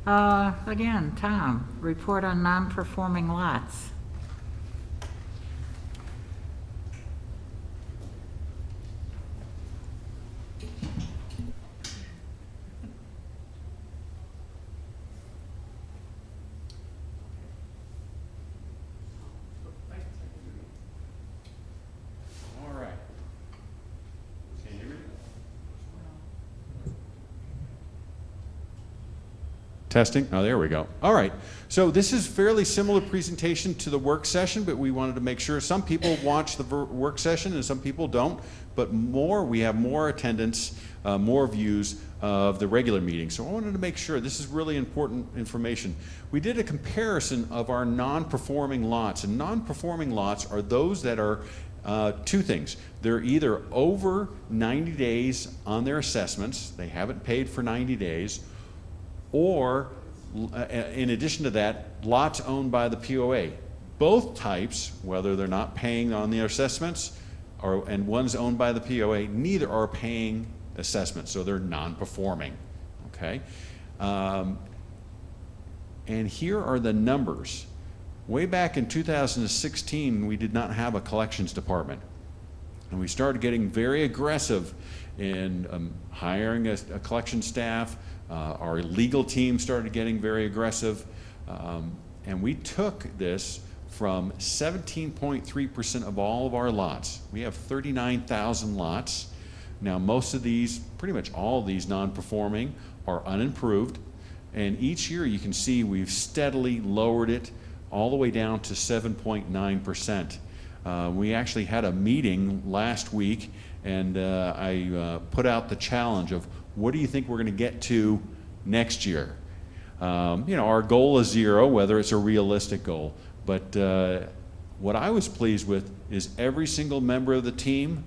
have. Again, Tom, report on non-performing lots. All right. Can you hear me? Testing. Oh, there we go. All right. So this is fairly similar presentation to the work session, but we wanted to make sure some people watch the work session and some people don't. But we have more attendance, more views of the regular meeting. So I wanted to make sure this is really important information. We did a comparison of our non-performing lots, and non-performing lots are those that are two things. They're either over 90 days on their assessments, they haven't paid for 90 days, or in addition to that, lots owned by the POA. Both types, whether they're not paying on their assessments and one's owned by the POA, neither are paying assessments, so they're non-performing, okay? And here are the numbers. Way back in 2016, we did not have a collections department. And we started getting very aggressive in hiring a collection staff. Our legal team started getting very aggressive. And we took this from 17.3% of all of our lots. We have 39,000 lots. Now, most of these, pretty much all of these non-performing are unimproved. And each year you can see we've steadily lowered it all the way down to 7.9%. We actually had a meeting last week, and I put out the challenge of what do you think we're going to get to next year? Our goal is 0, whether it's a realistic goal. But what I was pleased with is every single member of the team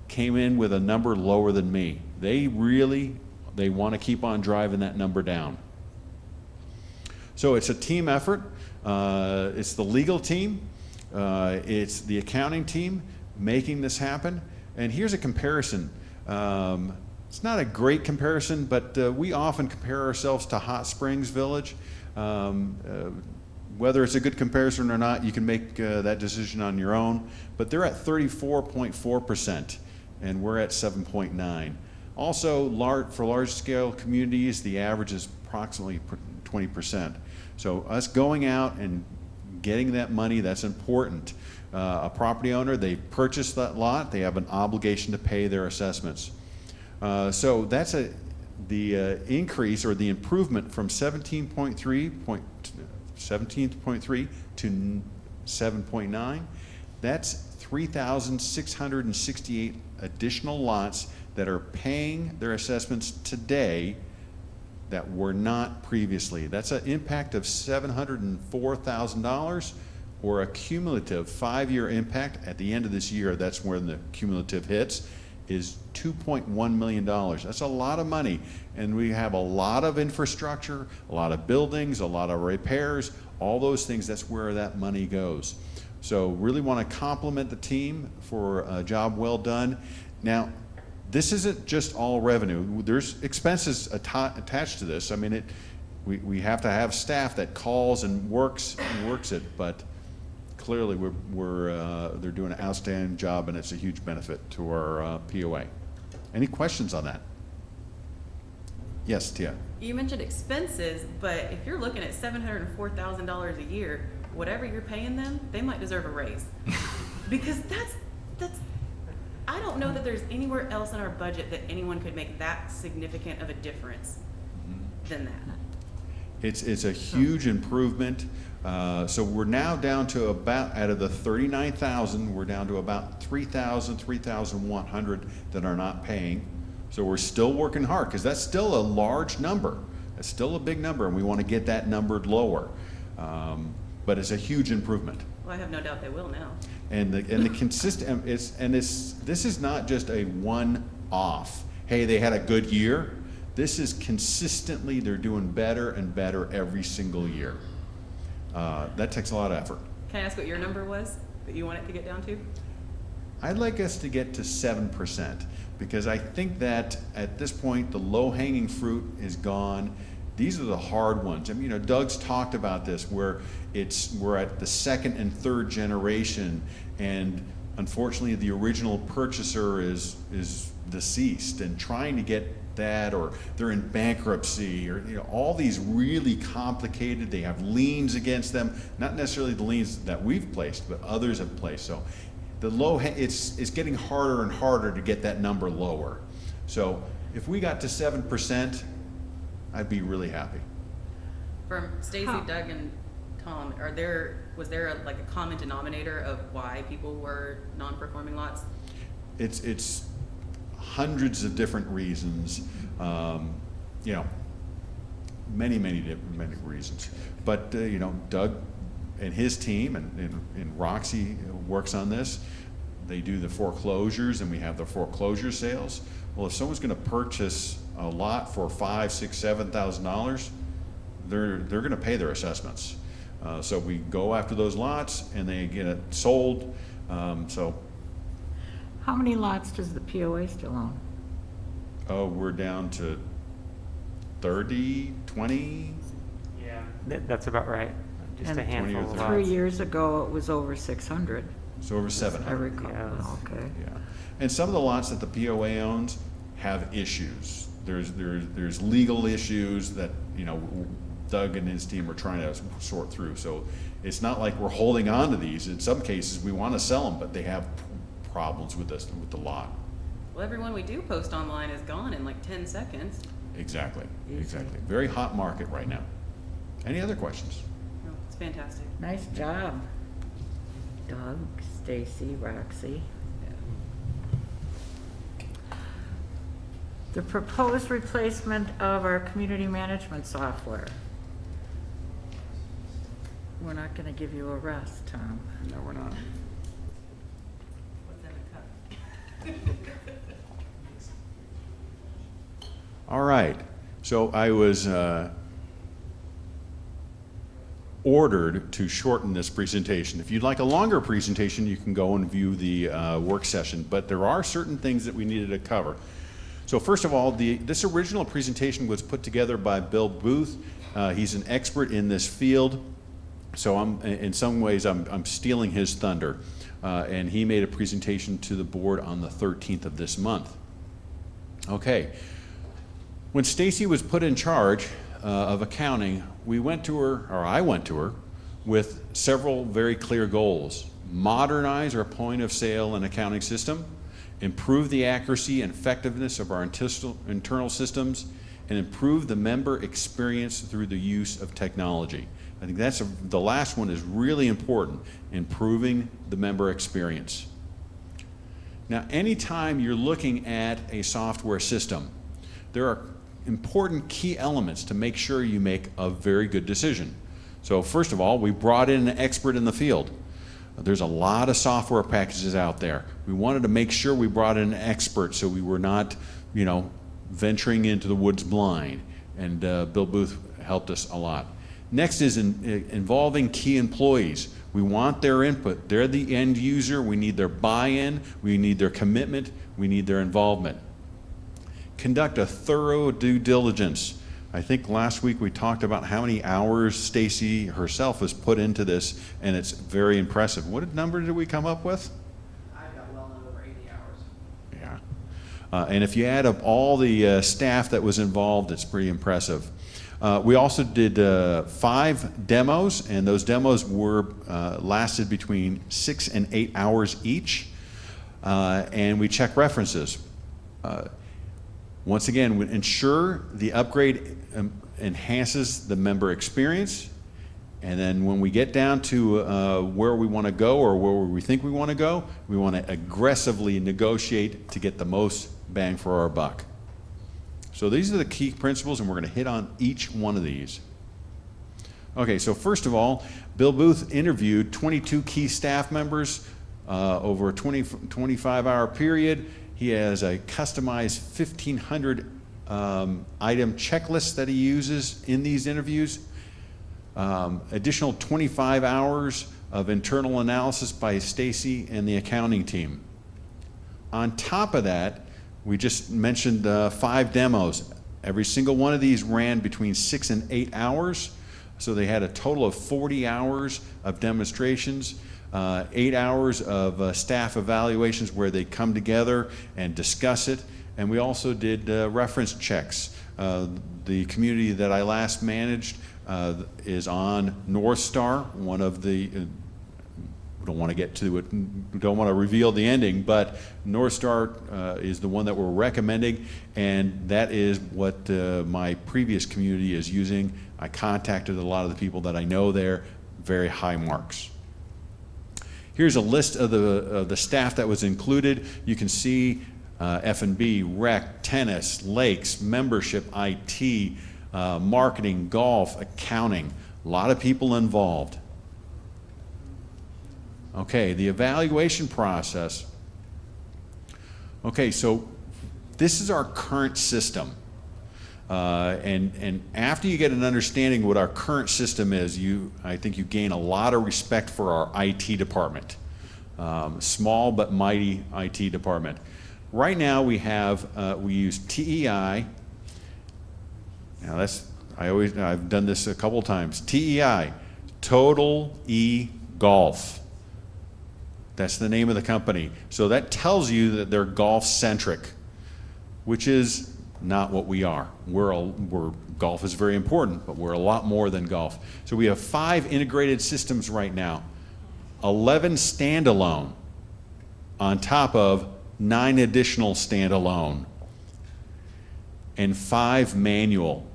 came in with a number lower than me. They want to keep on driving that number down. So it's a team effort. It's the legal team. It's the accounting team making this happen. And here's a comparison. It's not a great comparison, but we often compare ourselves to Hot Springs Village. Whether it's a good comparison or not, you can make that decision on your own. But they're at 34.4%, and we're at 7.9%. Also, for large-scale communities, the average is approximately 20%. So us going out and getting that money, that's important. A property owner, they purchased that lot, they have an obligation to pay their assessments. So that's the increase or the improvement from 17.3 to 7.9. That's 3,668 additional lots that are paying their assessments today that were not previously. That's an impact of $704,000, or a cumulative 5-year impact at the end of this year. That's when the cumulative hits, is $2.1 million. That's a lot of money. And we have a lot of infrastructure, a lot of buildings, a lot of repairs, all those things. That's where that money goes. So really want to compliment the team for a job well done. Now, this isn't just all revenue. There's expenses attached to this. I mean, we have to have staff that calls and works it, but clearly they're doing an outstanding job, and it's a huge benefit to our POA. Any questions on that? Yes, Tia. You mentioned expenses, but if you're looking at $704,000 a year, whatever you're paying them, they might deserve a raise. Because that's I don't know that there's anywhere else in our budget that anyone could make that significant of a difference than that. It's a huge improvement. So we're now down to about, out of the 39,000, we're down to about 3,000, 3,100 that are not paying. So we're still working hard, because that's still a large number. It's still a big number, and we want to get that number lower. But it's a huge improvement. Well, I have no doubt they will now. And the consistent, this is not just a one-off. Hey, they had a good year. This is consistently, they're doing better and better every single year. That takes a lot of effort. Can I ask what your number was that you want it to get down to? I'd like us to get to 7%, because I think that at this point, the low-hanging fruit is gone. These are the hard ones. I mean, you know, Doug's talked about this, where we're at the second and third generation, and unfortunately, the original purchaser is deceased, and trying to get that, or they're in bankruptcy, or you know, all these really complicated. They have liens against them, not necessarily the liens that we've placed, but others have placed. So the it's getting harder and harder to get that number lower. So if we got to 7%, I'd be really happy. From Stacy, Doug, and Tom, was there like a common denominator of why people were non-performing lots? It's hundreds of different reasons, you know, many different reasons. But you know, Doug and his team and Roxy works on this. They do the foreclosures, and we have the foreclosure sales. Well, if someone's going to purchase a lot for $5,000, $6,000, $7,000, they're going to pay their assessments. So we go after those lots, and they get it sold. So. How many lots does the POA still own? Oh, we're down to 30, 20? Yeah, that's about right. Just And a handful of 20 or lots. 3 years ago, it was over 600. It's over I 700. recall. Yeah, it was- Okay. Yeah. And some of the lots that the POA owns have issues. There's legal issues that, you know, Doug and his team are trying to sort through. So it's not like we're holding on to these. In some cases, we want to sell them, but they have problems with the lot. Well, everyone we do post online is gone in like 10 seconds. Exactly. Easy. Exactly. Very hot market right now. Any other questions? No, it's fantastic. Nice job, Doug, Stacy, Roxy. The proposed replacement of our community management software. We're not going to give you a rest, Tom. No, we're not. What's in the cup? All right. So I was ordered to shorten this presentation. If you'd like a longer presentation, you can go and view the work session, but there are certain things that we needed to cover. So first of all, this original presentation was put together by Bill Booth. He's an expert in this field, so in some ways I'm stealing his thunder. And he made a presentation to the board on the 13th of this month. Okay. When Stacy was put in charge of accounting, I went to her with several very clear goals. Modernize our point of sale and accounting system, improve the accuracy and effectiveness of our internal systems, and improve the member experience through the use of technology. I think the last one is really important, improving the member experience. Now, anytime you're looking at a software system, there are important key elements to make sure you make a very good decision. So first of all, we brought in an expert in the field. There's a lot of software packages out there. We wanted to make sure we brought in an expert so we were not, you know, venturing into the woods blind. And Bill Booth helped us a lot. Next is involving key employees. We want their input. They're the end user. We need their buy-in. We need their commitment. We need their involvement. Conduct a thorough due diligence. I think last week we talked about how many hours Stacy herself has put into this, and it's very impressive. What number did we come up with? I've got well over 80 hours. Yeah. And if you add up all the staff that was involved, it's pretty impressive. We also did 5 demos, and those demos were lasted between 6 and 8 hours each. and we check references. Once again, we ensure the upgrade enhances the member experience. And then when we get down to where we want to go or where we think we want to go, we want to aggressively negotiate to get the most bang for our buck. So these are the key principles, and we're going to hit on each one of these. Okay, so first of all, Bill Booth interviewed 22 key staff members over a 25-hour period. He has a customized 1,500 item checklist that he uses in these interviews. Additional 25 hours of internal analysis by Stacy and the accounting team. On top of that, we just mentioned 5 demos. Every single one of these ran between 6 and 8 hours. So they had a total of 40 hours of demonstrations, 8 hours of staff evaluations where they come together and discuss it. And we also did reference checks. The community that I last managed is on North Star, one of the, don't want to get to it, don't want to reveal the ending, but North Star is the one that we're recommending, and that is what my previous community is using. I contacted a lot of the people that I know there, very high marks. Here's a list of the staff that was included. You can see F&B, rec, tennis, lakes, membership, IT, marketing, golf, accounting. A lot of people involved. Okay, the evaluation process. Okay, so this is our current system. And after you get an understanding of what our current system is, I think you gain a lot of respect for our IT department. Small but mighty IT department. Right now we use TEI. Now I've done this a couple times. TEI, Total E Golf. That's the name of the company. So that tells you that they're golf-centric, which is not what we are. Golf is very important, but we're a lot more than golf. So we have 5 integrated systems right now, 11 standalone, on top of 9 additional standalone, and 5 manual.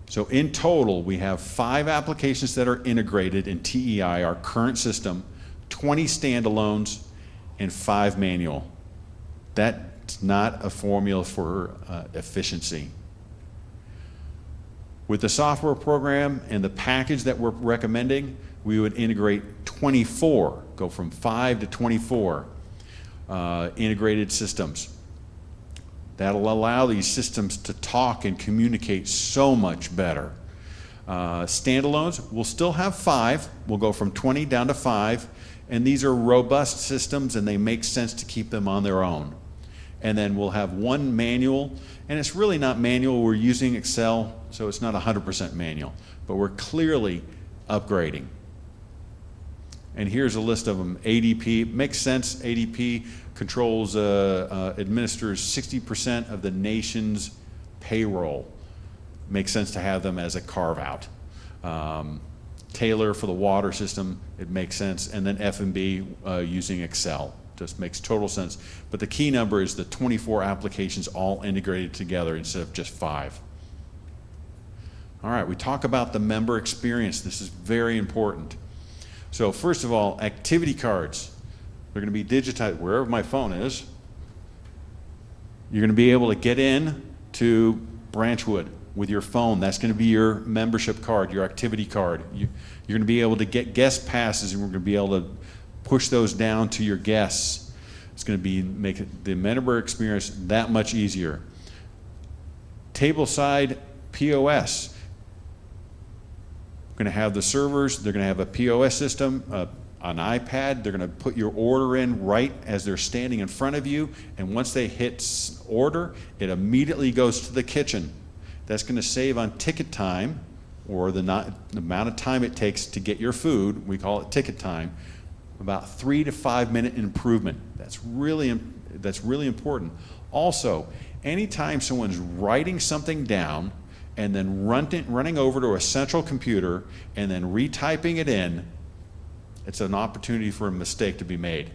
So in total, we have 5 applications that are integrated in TEI, our current system, 20 standalones, and 5 manual. That's not a formula for efficiency. With the software program and the package that we're recommending, we would integrate 24, go from 5 to 24 integrated systems. That'll allow these systems to talk and communicate so much better. Standalones, we'll still have 5. We'll go from 20 down to 5. And these are robust systems, and they make sense to keep them on their own. And then we'll have 1 manual, and it's really not manual. We're using Excel, so it's not 100% manual, but we're clearly upgrading. And here's a list of them. ADP, makes sense. ADP controls, administers 60% of the nation's payroll. Makes sense to have them as a carve-out. Taylor for the water system, it makes sense. And then F&B using Excel. Just makes total sense. But the key number is the 24 applications all integrated together instead of just 5. All right, we talk about the member experience. This is very important. So first of all, activity cards. They're going to be digitized wherever my phone is. You're going to be able to get in to Branchwood with your phone. That's going to be your membership card, your activity card. You're going to be able to get guest passes, and we're going to be able to push those down to your guests. It's going to make the member experience that much easier. Tableside POS. We're going to have the servers. They're going to have a POS system, an iPad. They're going to put your order in right as they're standing in front of you, and once they hit order, it immediately goes to the kitchen. That's going to save on ticket time, or the amount of time it takes to get your food. We call it ticket time. About 3 to 5 minute improvement. That's really important. Also, anytime someone's writing something down and then running over to a central computer and then retyping it in, it's an opportunity for a mistake to be made.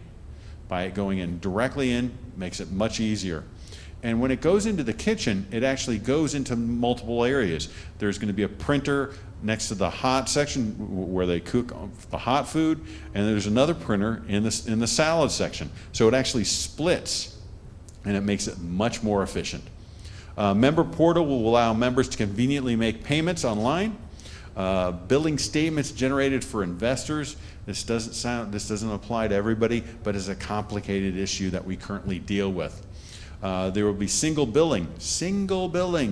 By it going in directly in, makes it much easier. And when it goes into the kitchen, it actually goes into multiple areas. There's going to be a printer next to the hot section where they cook the hot food, and there's another printer in the salad section. So it actually splits, and it makes it much more efficient. Member portal will allow members to conveniently make payments online. Billing statements generated for investors. This doesn't apply to everybody, but is a complicated issue that we currently deal with. There will be single billing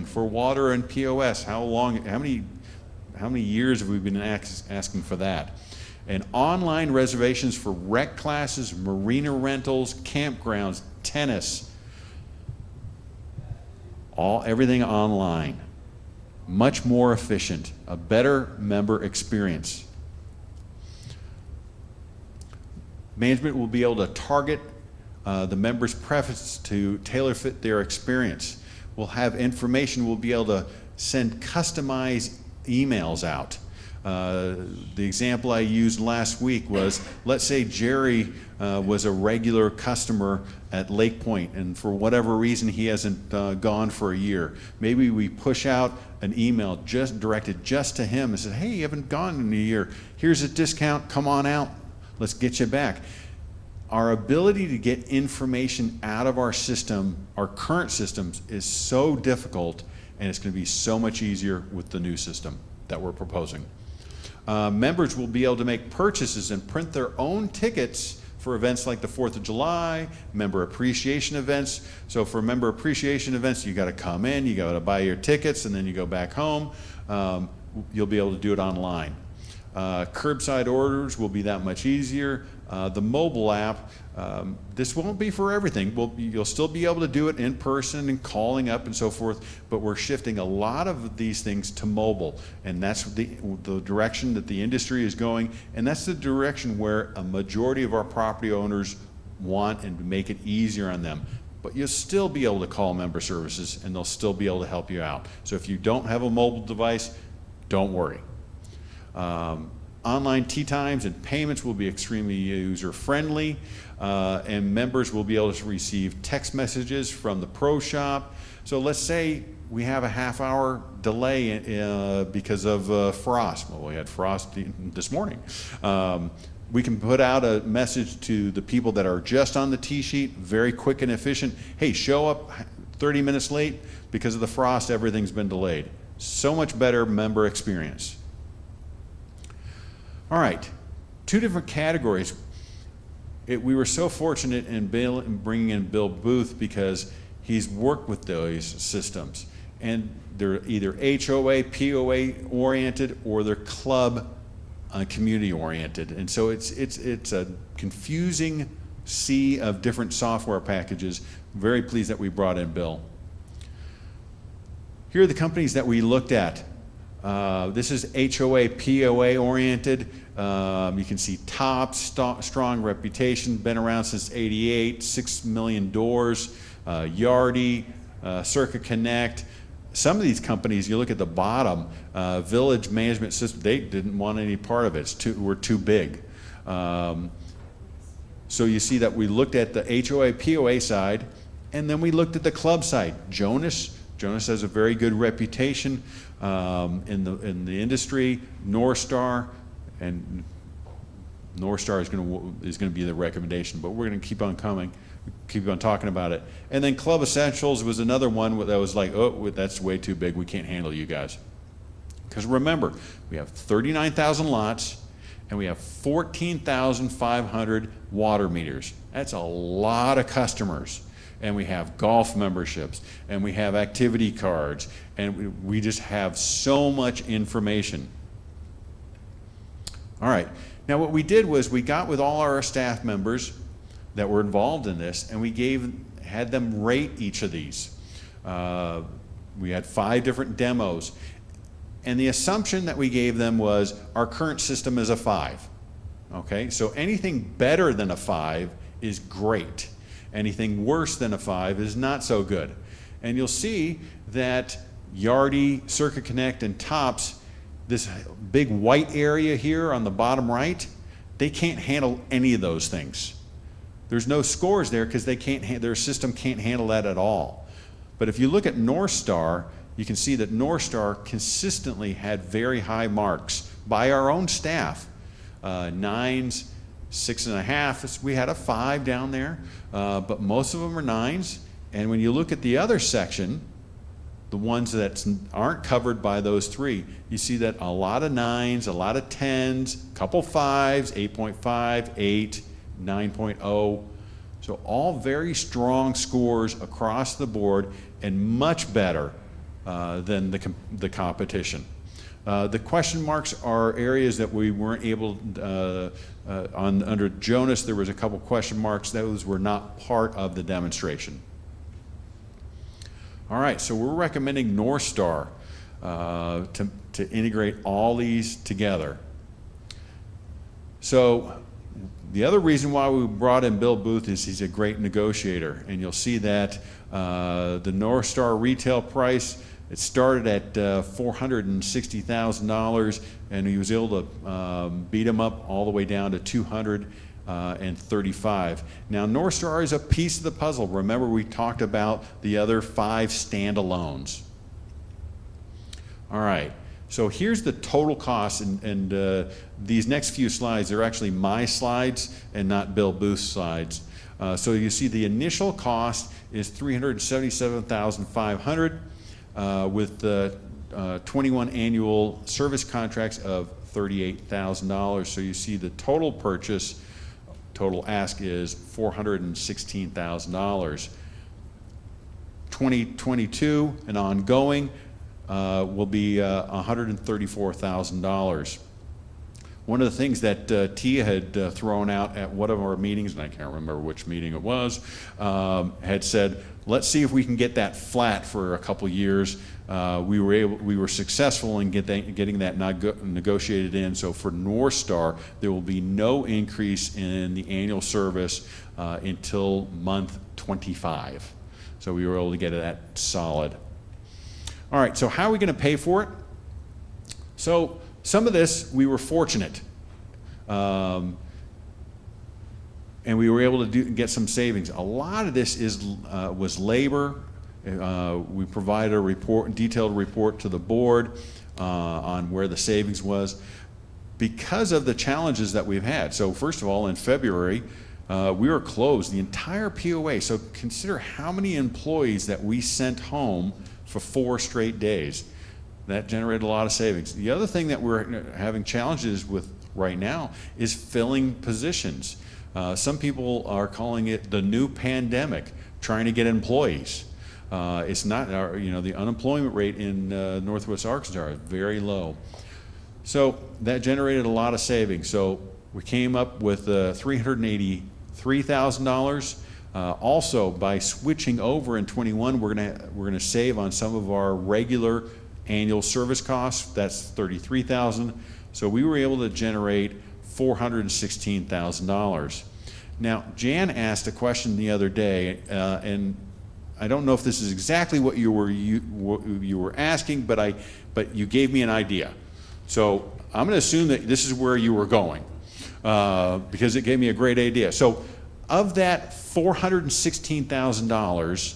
for water and POS. How many years have we been asking for that? And online reservations for rec classes, marina rentals, campgrounds, tennis. Everything online. Much more efficient, a better member experience. Management will be able to target the member's preference to tailor fit their experience. We'll have information, we'll be able to send customized emails out. The example I used last week was, let's say Jerry was a regular customer at Lake Point, and for whatever reason he hasn't gone for a year. Maybe we push out an email directed just to him and said, hey, you haven't gone in a year. Here's a discount, come on out, let's get you back. Our ability to get information out of our system, our current systems, is so difficult, and it's going to be so much easier with the new system that we're proposing. Members will be able to make purchases and print their own tickets for events like the 4th of July, member appreciation events. So for member appreciation events, you got to come in, you got to buy your tickets, and then you go back home. You'll be able to do it online. Curbside orders will be that much easier. The mobile app, this won't be for everything. You'll still be able to do it in person and calling up and so forth, but we're shifting a lot of these things to mobile, and that's the direction that the industry is going, and that's the direction where a majority of our property owners want, and make it easier on them. But you'll still be able to call member services, and they'll still be able to help you out. So if you don't have a mobile device, don't worry. Online tee times and payments will be extremely user-friendly, and members will be able to receive text messages from the pro shop. So let's say we have a half-hour delay because of frost. Well, we had frost this morning. We can put out a message to the people that are just on the tee sheet, very quick and efficient. Hey, show up 30 minutes late because of the frost, everything's been delayed. So much better member experience. All right, 2 different categories. We were so fortunate in bringing in Bill Booth because he's worked with those systems, and they're either HOA, POA oriented, or they're club community oriented. And so it's a confusing sea of different software packages. Very pleased that we brought in Bill. Here are the companies that we looked at. This is HOA, POA oriented. You can see top, strong reputation, been around since '88, 6 million doors, Yardi, Circa Connect. Some of these companies, you look at the bottom, Village Management System, they didn't want any part of it. We're too big. So you see that we looked at the HOA, POA side, and then we looked at the club side. Jonas has a very good reputation in the industry. North Star, and North Star is going to be the recommendation, but we're going to keep on talking about it. And then Club Essentials was another one that was like, oh, that's way too big. We can't handle you guys. Because remember, we have 39,000 lots, and we have 14,500 water meters. That's a lot of customers. And we have golf memberships, and we have activity cards, and we just have so much information. All right, now what we did was we got with all our staff members that were involved in this, and we had them rate each of these. We had 5 different demos, and the assumption that we gave them was our current system is a 5. Okay, so anything better than a 5 is great. Anything worse than a 5 is not so good. And you'll see that Yardi, Circa Connect, and Tops, this big white area here on the bottom right, they can't handle any of those things. There's no scores there because their system can't handle that at all. But if you look at North Star, you can see that North Star consistently had very high marks by our own staff. 9s, 6.5. We had a 5 down there, but most of them are 9s. And when you look at the other section, the ones that aren't covered by those 3, you see that a lot of 9s, a lot of 10s, a couple 5s, 8.5, 8, 9.0. So all very strong scores across the board and much better than the competition. The question marks are areas that we weren't able, under Jonas there was a couple question marks. Those were not part of the demonstration. All right, so we're recommending North Star to integrate all these together. So the other reason why we brought in Bill Booth is he's a great negotiator, and you'll see that the North Star retail price, it started at $460,000, and he was able to beat him up all the way down to $235,000. Now, North Star is a piece of the puzzle. Remember, we talked about the other 5 standalones. All right, so here's the total cost, and these next few slides are actually my slides and not Bill Booth's slides. So you see the initial cost is $377,500 with the 21 annual service contracts of $38,000. So you see the total purchase, total ask is $416,000. 2022 and ongoing will be $134,000. One of the things that Tia had thrown out at one of our meetings, and I can't remember which meeting it was, had said, let's see if we can get that flat for a couple years. We were successful in getting that negotiated in. So for North Star, there will be no increase in the annual service until month 25. So we were able to get that solid. All right, so how are we going to pay for it? So some of this we were fortunate, and we were able to get some savings. A lot of this was labor. We provided a detailed report to the board on where the savings was because of the challenges that we've had. So first of all, in February, we were closed, the entire POA. So consider how many employees that we sent home for 4 straight days. That generated a lot of savings. The other thing that we're having challenges with right now is filling positions. Some people are calling it the new pandemic, trying to get employees. It's not, the unemployment rate in Northwest Arkansas is very low. So that generated a lot of savings. So we came up with $383,000. Also, by switching over in 21, we're gonna save on some of our regular annual service costs. That's $33,000. So we were able to generate $416,000. Now, Jan asked a question the other day, and I don't know if this is exactly what you were asking, but you gave me an idea. So I'm going to assume that this is where you were going, because it gave me a great idea. So of that $416,000,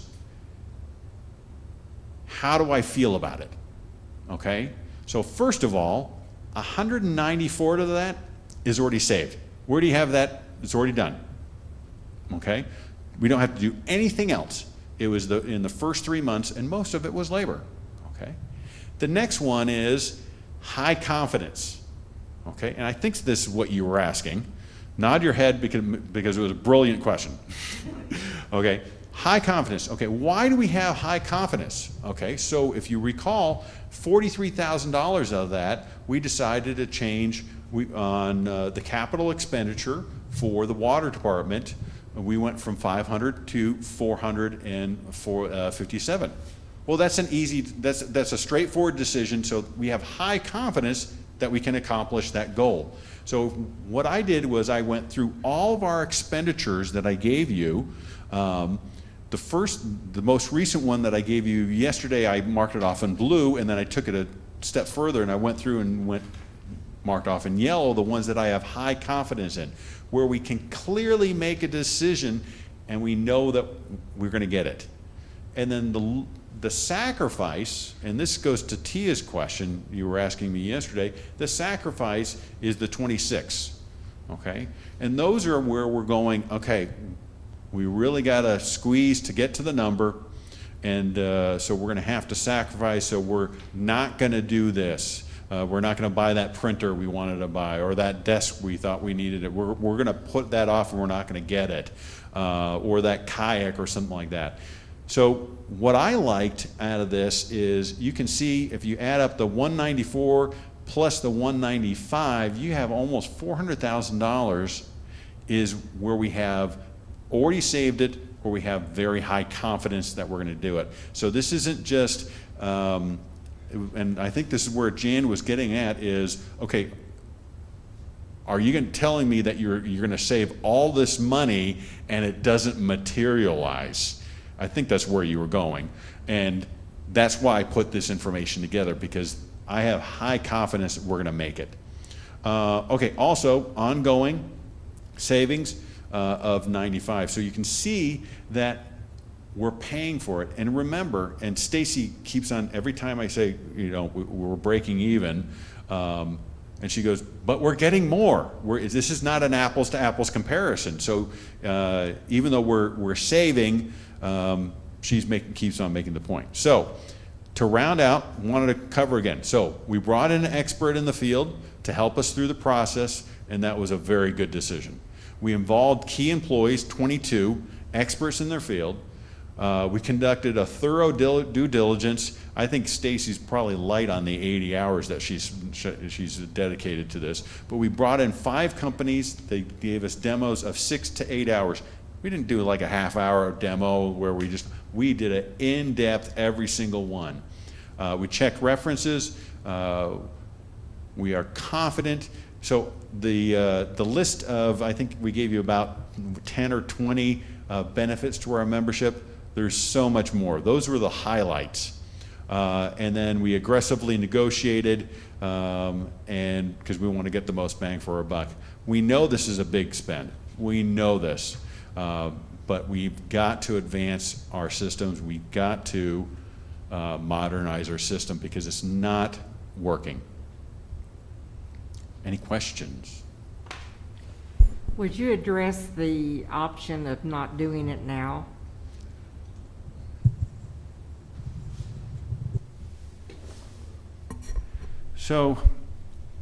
how do I feel about it? Okay, so first of all, 194 of that is already saved. Where do you have that? It's already done. Okay, we don't have to do anything else. It was in the first 3 months, and most of it was labor. Okay, the next one is high confidence. Okay, and I think this is what you were asking. Nod your head because it was a brilliant question. Okay, high confidence. Okay, why do we have high confidence? Okay, so if you recall, $43,000 of that we decided to change on the capital expenditure for the water department. We went from 500 to 457. Well, that's a straightforward decision. So we have high confidence that we can accomplish that goal. So what I did was I went through all of our expenditures that I gave you. The most recent one that I gave you yesterday, I marked it off in blue, and then I took it a step further and I went through and went marked off in yellow, the ones that I have high confidence in, where we can clearly make a decision and we know that we're going to get it. And then the sacrifice, and this goes to Tia's question you were asking me yesterday, the sacrifice is the 26, okay? And those are where we're going, okay, we really got to squeeze to get to the number, and so we're going to have to sacrifice, so we're not going to do this. We're not going to buy that printer we wanted to buy, or that desk we thought we needed it. We're going to put that off and we're not going to get it, or that kayak or something like that. So what I liked out of this is you can see if you add up the 194 plus the 195, you have almost $400,000 is where we have already saved it, where we have very high confidence that we're going to do it. So this isn't just, and I think this is where Jan was getting at is, okay, are you telling me that you're going to save all this money and it doesn't materialize? I think that's where you were going. And that's why I put this information together, because I have high confidence that we're going to make it. Okay, also ongoing savings of 95. So you can see that we're paying for it. And remember, and Stacy keeps on, every time I say, you know, we're breaking even, and she goes, but we're getting more. This is not an apples to apples comparison. So even though we're saving, she keeps on making the point. So to round out, wanted to cover again. So we brought in an expert in the field to help us through the process, and that was a very good decision. We involved key employees, 22 experts in their field. We conducted a thorough due diligence. I think Stacy's probably light on the 80 hours that she's dedicated to this. But we brought in 5 companies. They gave us demos of 6 to 8 hours. We didn't do like a half-hour demo where we did it in-depth, every single one. We checked references. We are confident. So the list of, I think we gave you about 10 or 20 benefits to our membership. There's so much more. Those were the highlights. And then we aggressively negotiated, and because we want to get the most bang for our buck. We know this is a big spend. We know this. But we've got to advance our systems. We've got to modernize our system because it's not working. Any questions? Would you address the option of not doing it now? So,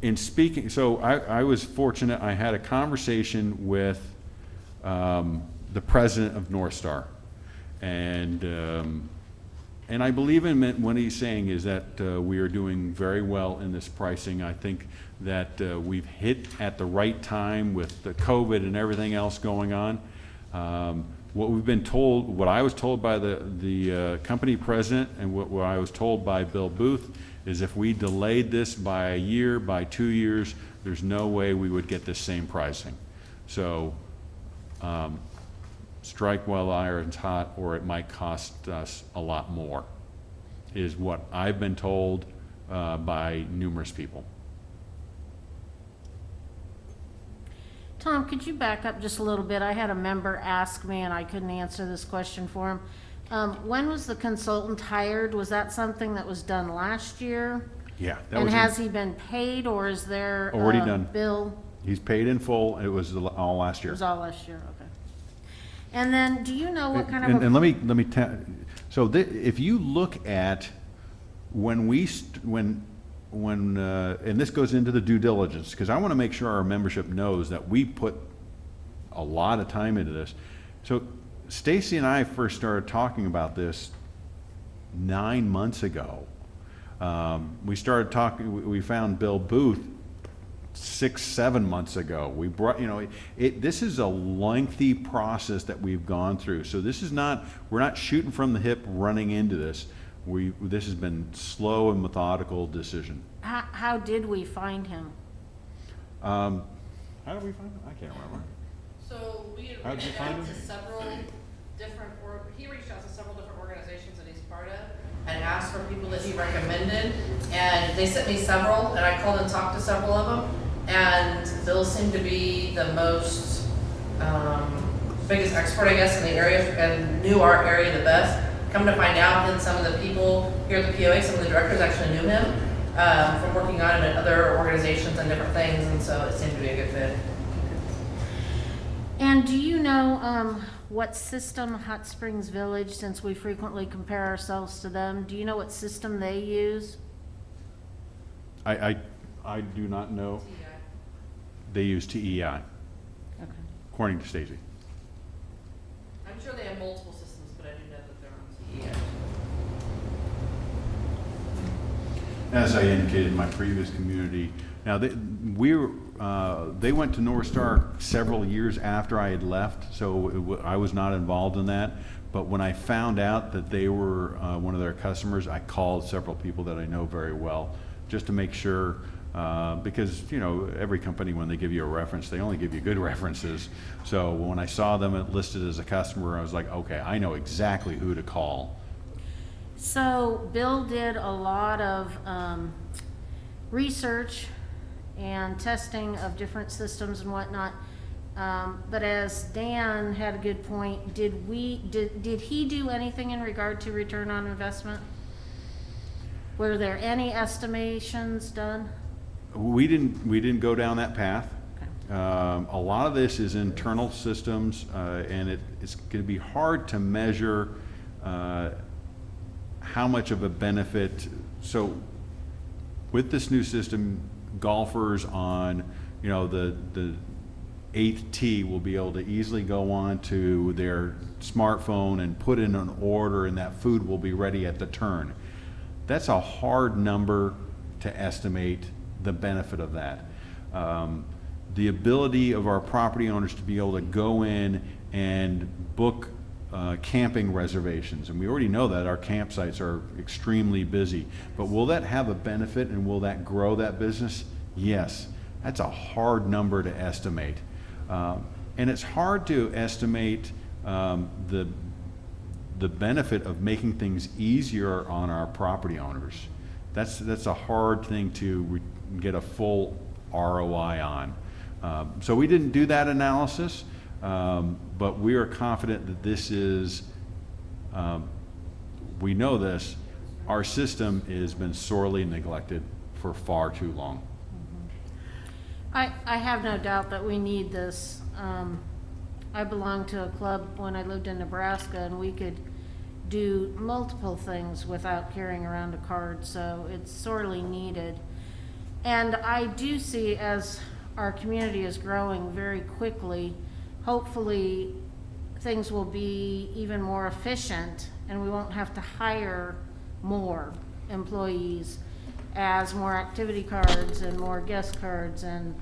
in speaking, so I was fortunate. I had a conversation with the president of North Star, and I believe in what he's saying is that we are doing very well in this pricing. I think that we've hit at the right time with the COVID and everything else going on. What we've been told, what I was told by the company president, and what I was told by Bill Booth, is if we delayed this by a year, by 2 years, there's no way we would get this same pricing. So strike while the iron's hot, or it might cost us a lot more, is what I've been told by numerous people. Tom, could you back up just a little bit? I had a member ask me and I couldn't answer this question for him. When was the consultant hired? Was that something that was done last year? Yeah. And has he been paid, or is there already a done. bill? He's paid in full. It was all last It year. was all last year, okay. And then, do you know what kind of? And let me tell. So if you look at when and this goes into the due diligence, because I want to make sure our membership knows that we put a lot of time into this. So Stacy and I first started talking about this 9 months ago. We started talking. We found Bill Booth 6-7 months ago. We brought, this is a lengthy process that we've gone through. So this is not, we're not shooting from the hip running into this. This has been slow and methodical decision. How did we find him? How did we find him? I can't remember. So we had How'd you reached find out him? to several different, he reached out to several different organizations that he's part of and asked for people that he recommended, And they sent me several, and I called and talked to several of them, and those seem to be the most, biggest expert, I guess, in the area, and knew our area the best. Come to find out that some of the people here at the POA, some of the directors actually knew him, from working on it at other organizations and different things, and so it seemed to be a good fit. And do you know, what system Hot Springs Village, since we frequently compare ourselves to them, do you know what system they use? I do not know. They use TEI, Okay. according to Stacy. I'm sure they have multiple systems, but I do know that they're on CEI. As I indicated in my previous community, now they went to North Star several years after I had left, so I was not involved in that. But when I found out that they were one of their customers, I called several people that I know very well, just to make sure, because every company, when they give you a reference, they only give you good references. So when I saw them listed as a customer, I was like, okay, I know exactly who to call. So Bill did a lot of research and testing of different systems and whatnot. But as Dan had a good point, did he do anything in regard to return on investment? Were there any estimations done? We didn't go down that path. Okay. A lot of this is internal systems, and it's going to be hard to measure how much of a benefit. So with this new system, golfers on the 8th tee will be able to easily go on to their smartphone and put in an order, and that food will be ready at the turn. That's a hard number to estimate the benefit of that. The ability of our property owners to be able to go in and book camping reservations, and we already know that our campsites are extremely busy, but will that have a benefit and will that grow that business? Yes. That's a hard number to estimate. And it's hard to estimate the benefit of making things easier on our property owners. That's a hard thing to get a full ROI on. So we didn't do that analysis, but we are confident that this is, we know this, our system has been sorely neglected for far too long. I have no doubt that we need this. I belonged to a club when I lived in Nebraska, and we could do multiple things without carrying around a card, so it's sorely needed. And I do see, as our community is growing very quickly, hopefully things will be even more efficient, and we won't have to hire more employees as more activity cards and more guest cards and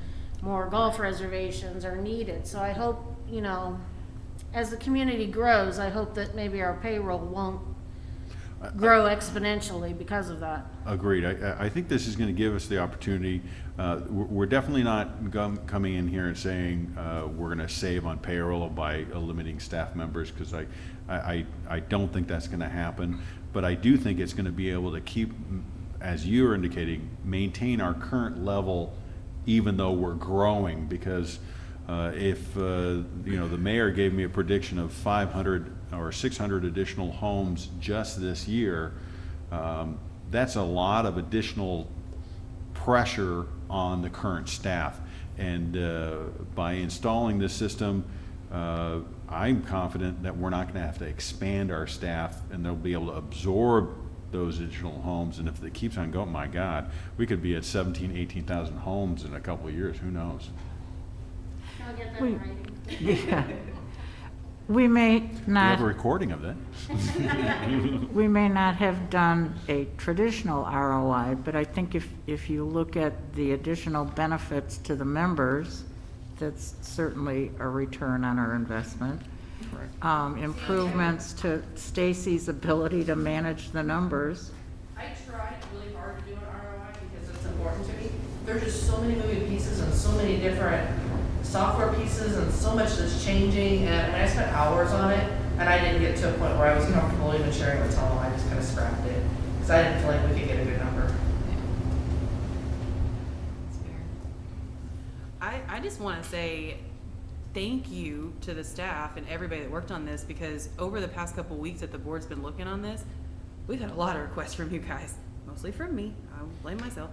more golf reservations are needed. So I hope, as the community grows, I hope that maybe our payroll won't grow exponentially because of that. Agreed. I think this is going to give us the opportunity. We're definitely not coming in here and saying we're going to save on payroll by limiting staff members, because I don't think that's going to happen. But I do think it's going to be able to keep, as you're indicating, maintain our current level even though we're growing, because if the mayor gave me a prediction of 500 or 600 additional homes just this year, that's a lot of additional pressure on the current staff. And by installing this system, I'm confident that we're not going to have to expand our staff, and they'll be able to absorb those additional homes. And if it keeps on going, my God, we could be at 17,000, 18,000 homes in a couple of years. Who knows? Can I get that in writing? Yeah. We may We not, have a recording of that. we may not have done a traditional ROI, but I think if you look at the additional benefits to the members, that's certainly a return on our investment. Improvements to Stacy's ability to manage the numbers. I tried really hard to do an ROI because it's important to me. There's just so many moving pieces and so many different software pieces and so much that's changing, and I spent hours on it, and I didn't get to a point where I was comfortable even sharing with Tom. I just kind of scrapped it because I didn't feel like we could get a good number. I just want to say thank you to the staff and everybody that worked on this, because over the past couple weeks that the board's been looking on this, we've had a lot of requests from you guys, mostly from me. I won't blame myself.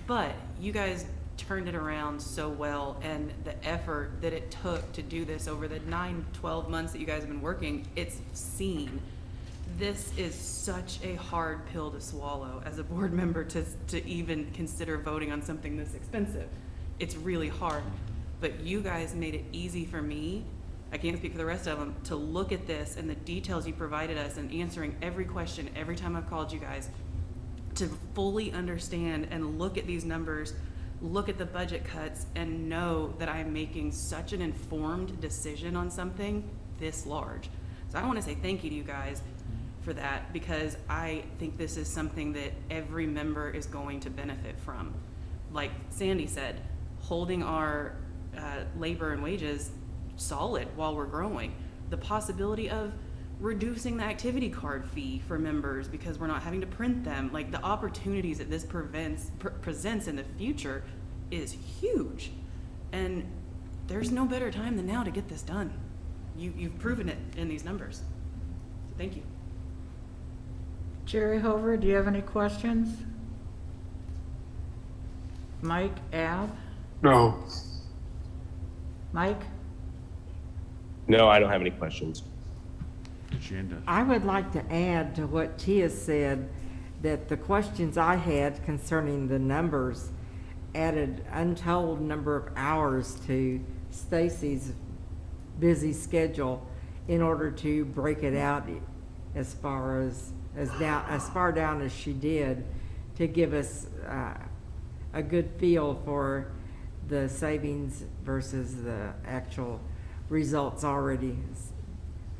But you guys turned it around so well, and the effort that it took to do this over the 9-12 months that you guys have been working, it's seen. This is such a hard pill to swallow as a board member to even consider voting on something this expensive. It's really hard, but you guys made it easy for me, I can't speak for the rest of them, to look at this and the details you provided us and answering every question every time I've called you guys, to fully understand and look at these numbers, look at the budget cuts, and know that I'm making such an informed decision on something this large. So I want to say thank you to you guys for that, because I think this is something that every member is going to benefit from. Like Sandy said, holding our labor and wages solid while we're growing. The possibility of reducing the activity card fee for members because we're not having to print them. Like, the opportunities that this presents in the future is huge. And there's no better time than now to get this done. You've proven it in these numbers. So thank you. Jerry Hover, do you have any questions? Mike, Ab? No. Mike? No, I don't have any questions. Agenda. I would like to add to what Tia said, that the questions I had concerning the numbers added untold number of hours to Stacy's busy schedule in order to break it out as far down as she did, to give us a good feel for the savings versus the actual results already,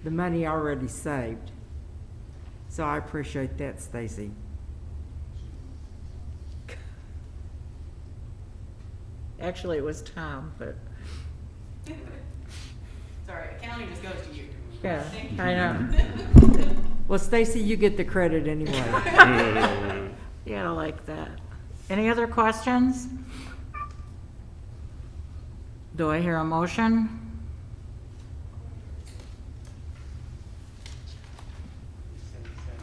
the money already saved. So I appreciate that, Stacy. Actually, it was Tom, but Sorry, accounting just goes to you. yeah, I know. Well, Stacy, you get the credit anyway. You gotta like that. Any other questions? Do I hear a motion?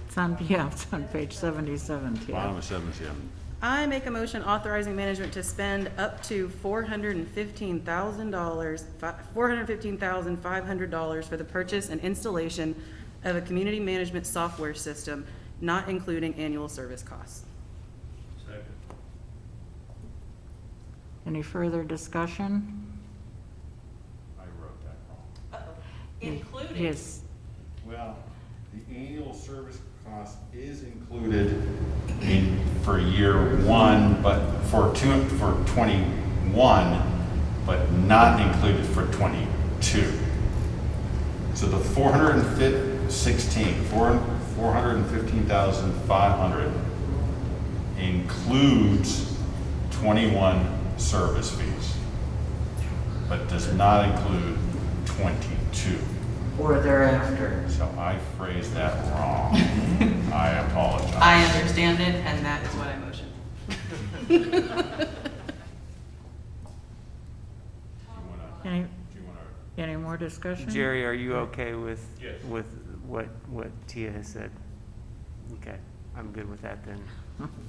It's on page 77, yeah. Bottom of 77. I make a motion authorizing management to spend up to $415,500 for the purchase and installation of a community management software system, not including annual service costs. Second. Any further discussion? I wrote that wrong. Including? Yes. Well, the annual service cost is included for year one, but for 21, but not included for 22. So the 415,500 includes 21 service fees, but does not include 22. Or thereafter. So I phrased that wrong. I apologize. I understand it, and that is what I motion. Any more discussion? Jerry, are you okay with, Yes. with what Tia has said? Okay, I'm good with that then.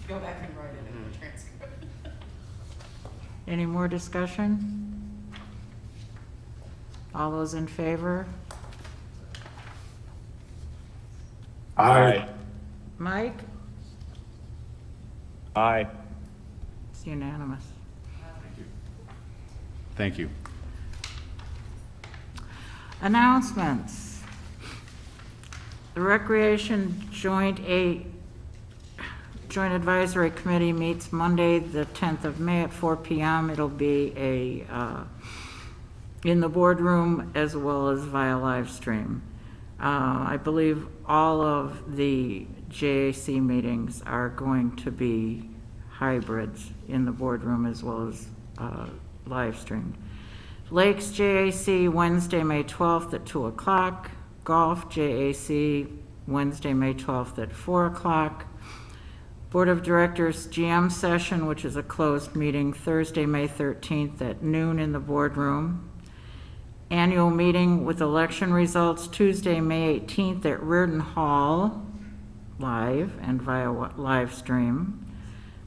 Go back and write it in the transcript. Any more discussion? All those in favor? Aye. Mike? Aye. It's unanimous. Thank you. Announcements. The Recreation Joint Advisory Committee meets Monday, the 10th of May at 4 p.m. It'll be in the boardroom as well as via live stream. I believe all of the JAC meetings are going to be hybrids in the boardroom as well as live streamed. Lakes JAC Wednesday, May 12th at 2 o'clock. Golf JAC Wednesday, May 12th at 4 o'clock. Board of Directors GM session, which is a closed meeting, Thursday, May 13th at noon in the boardroom. Annual meeting with election results, Tuesday, May 18th at Reardon Hall, live and via live stream.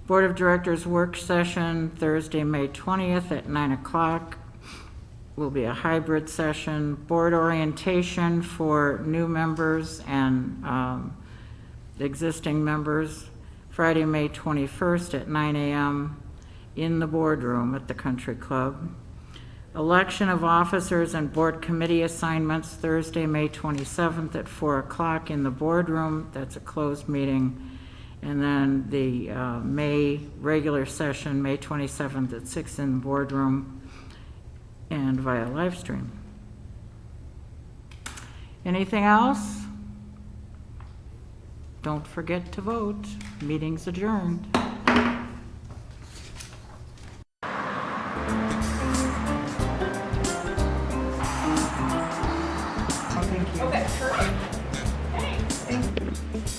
Board of Directors work session, Thursday, May 20th at 9 o'clock. Will be a hybrid session. Board orientation for new members and existing members, Friday, May 21st at 9 a.m. in the boardroom at the Country Club. Election of officers and board committee assignments, Thursday, May 27th at 4 o'clock in the boardroom. That's a closed meeting. And then the May regular session, May 27th at 6 in the boardroom and via live stream. Anything else? Don't forget to vote. Meeting's adjourned. Okay, perfect. Thanks.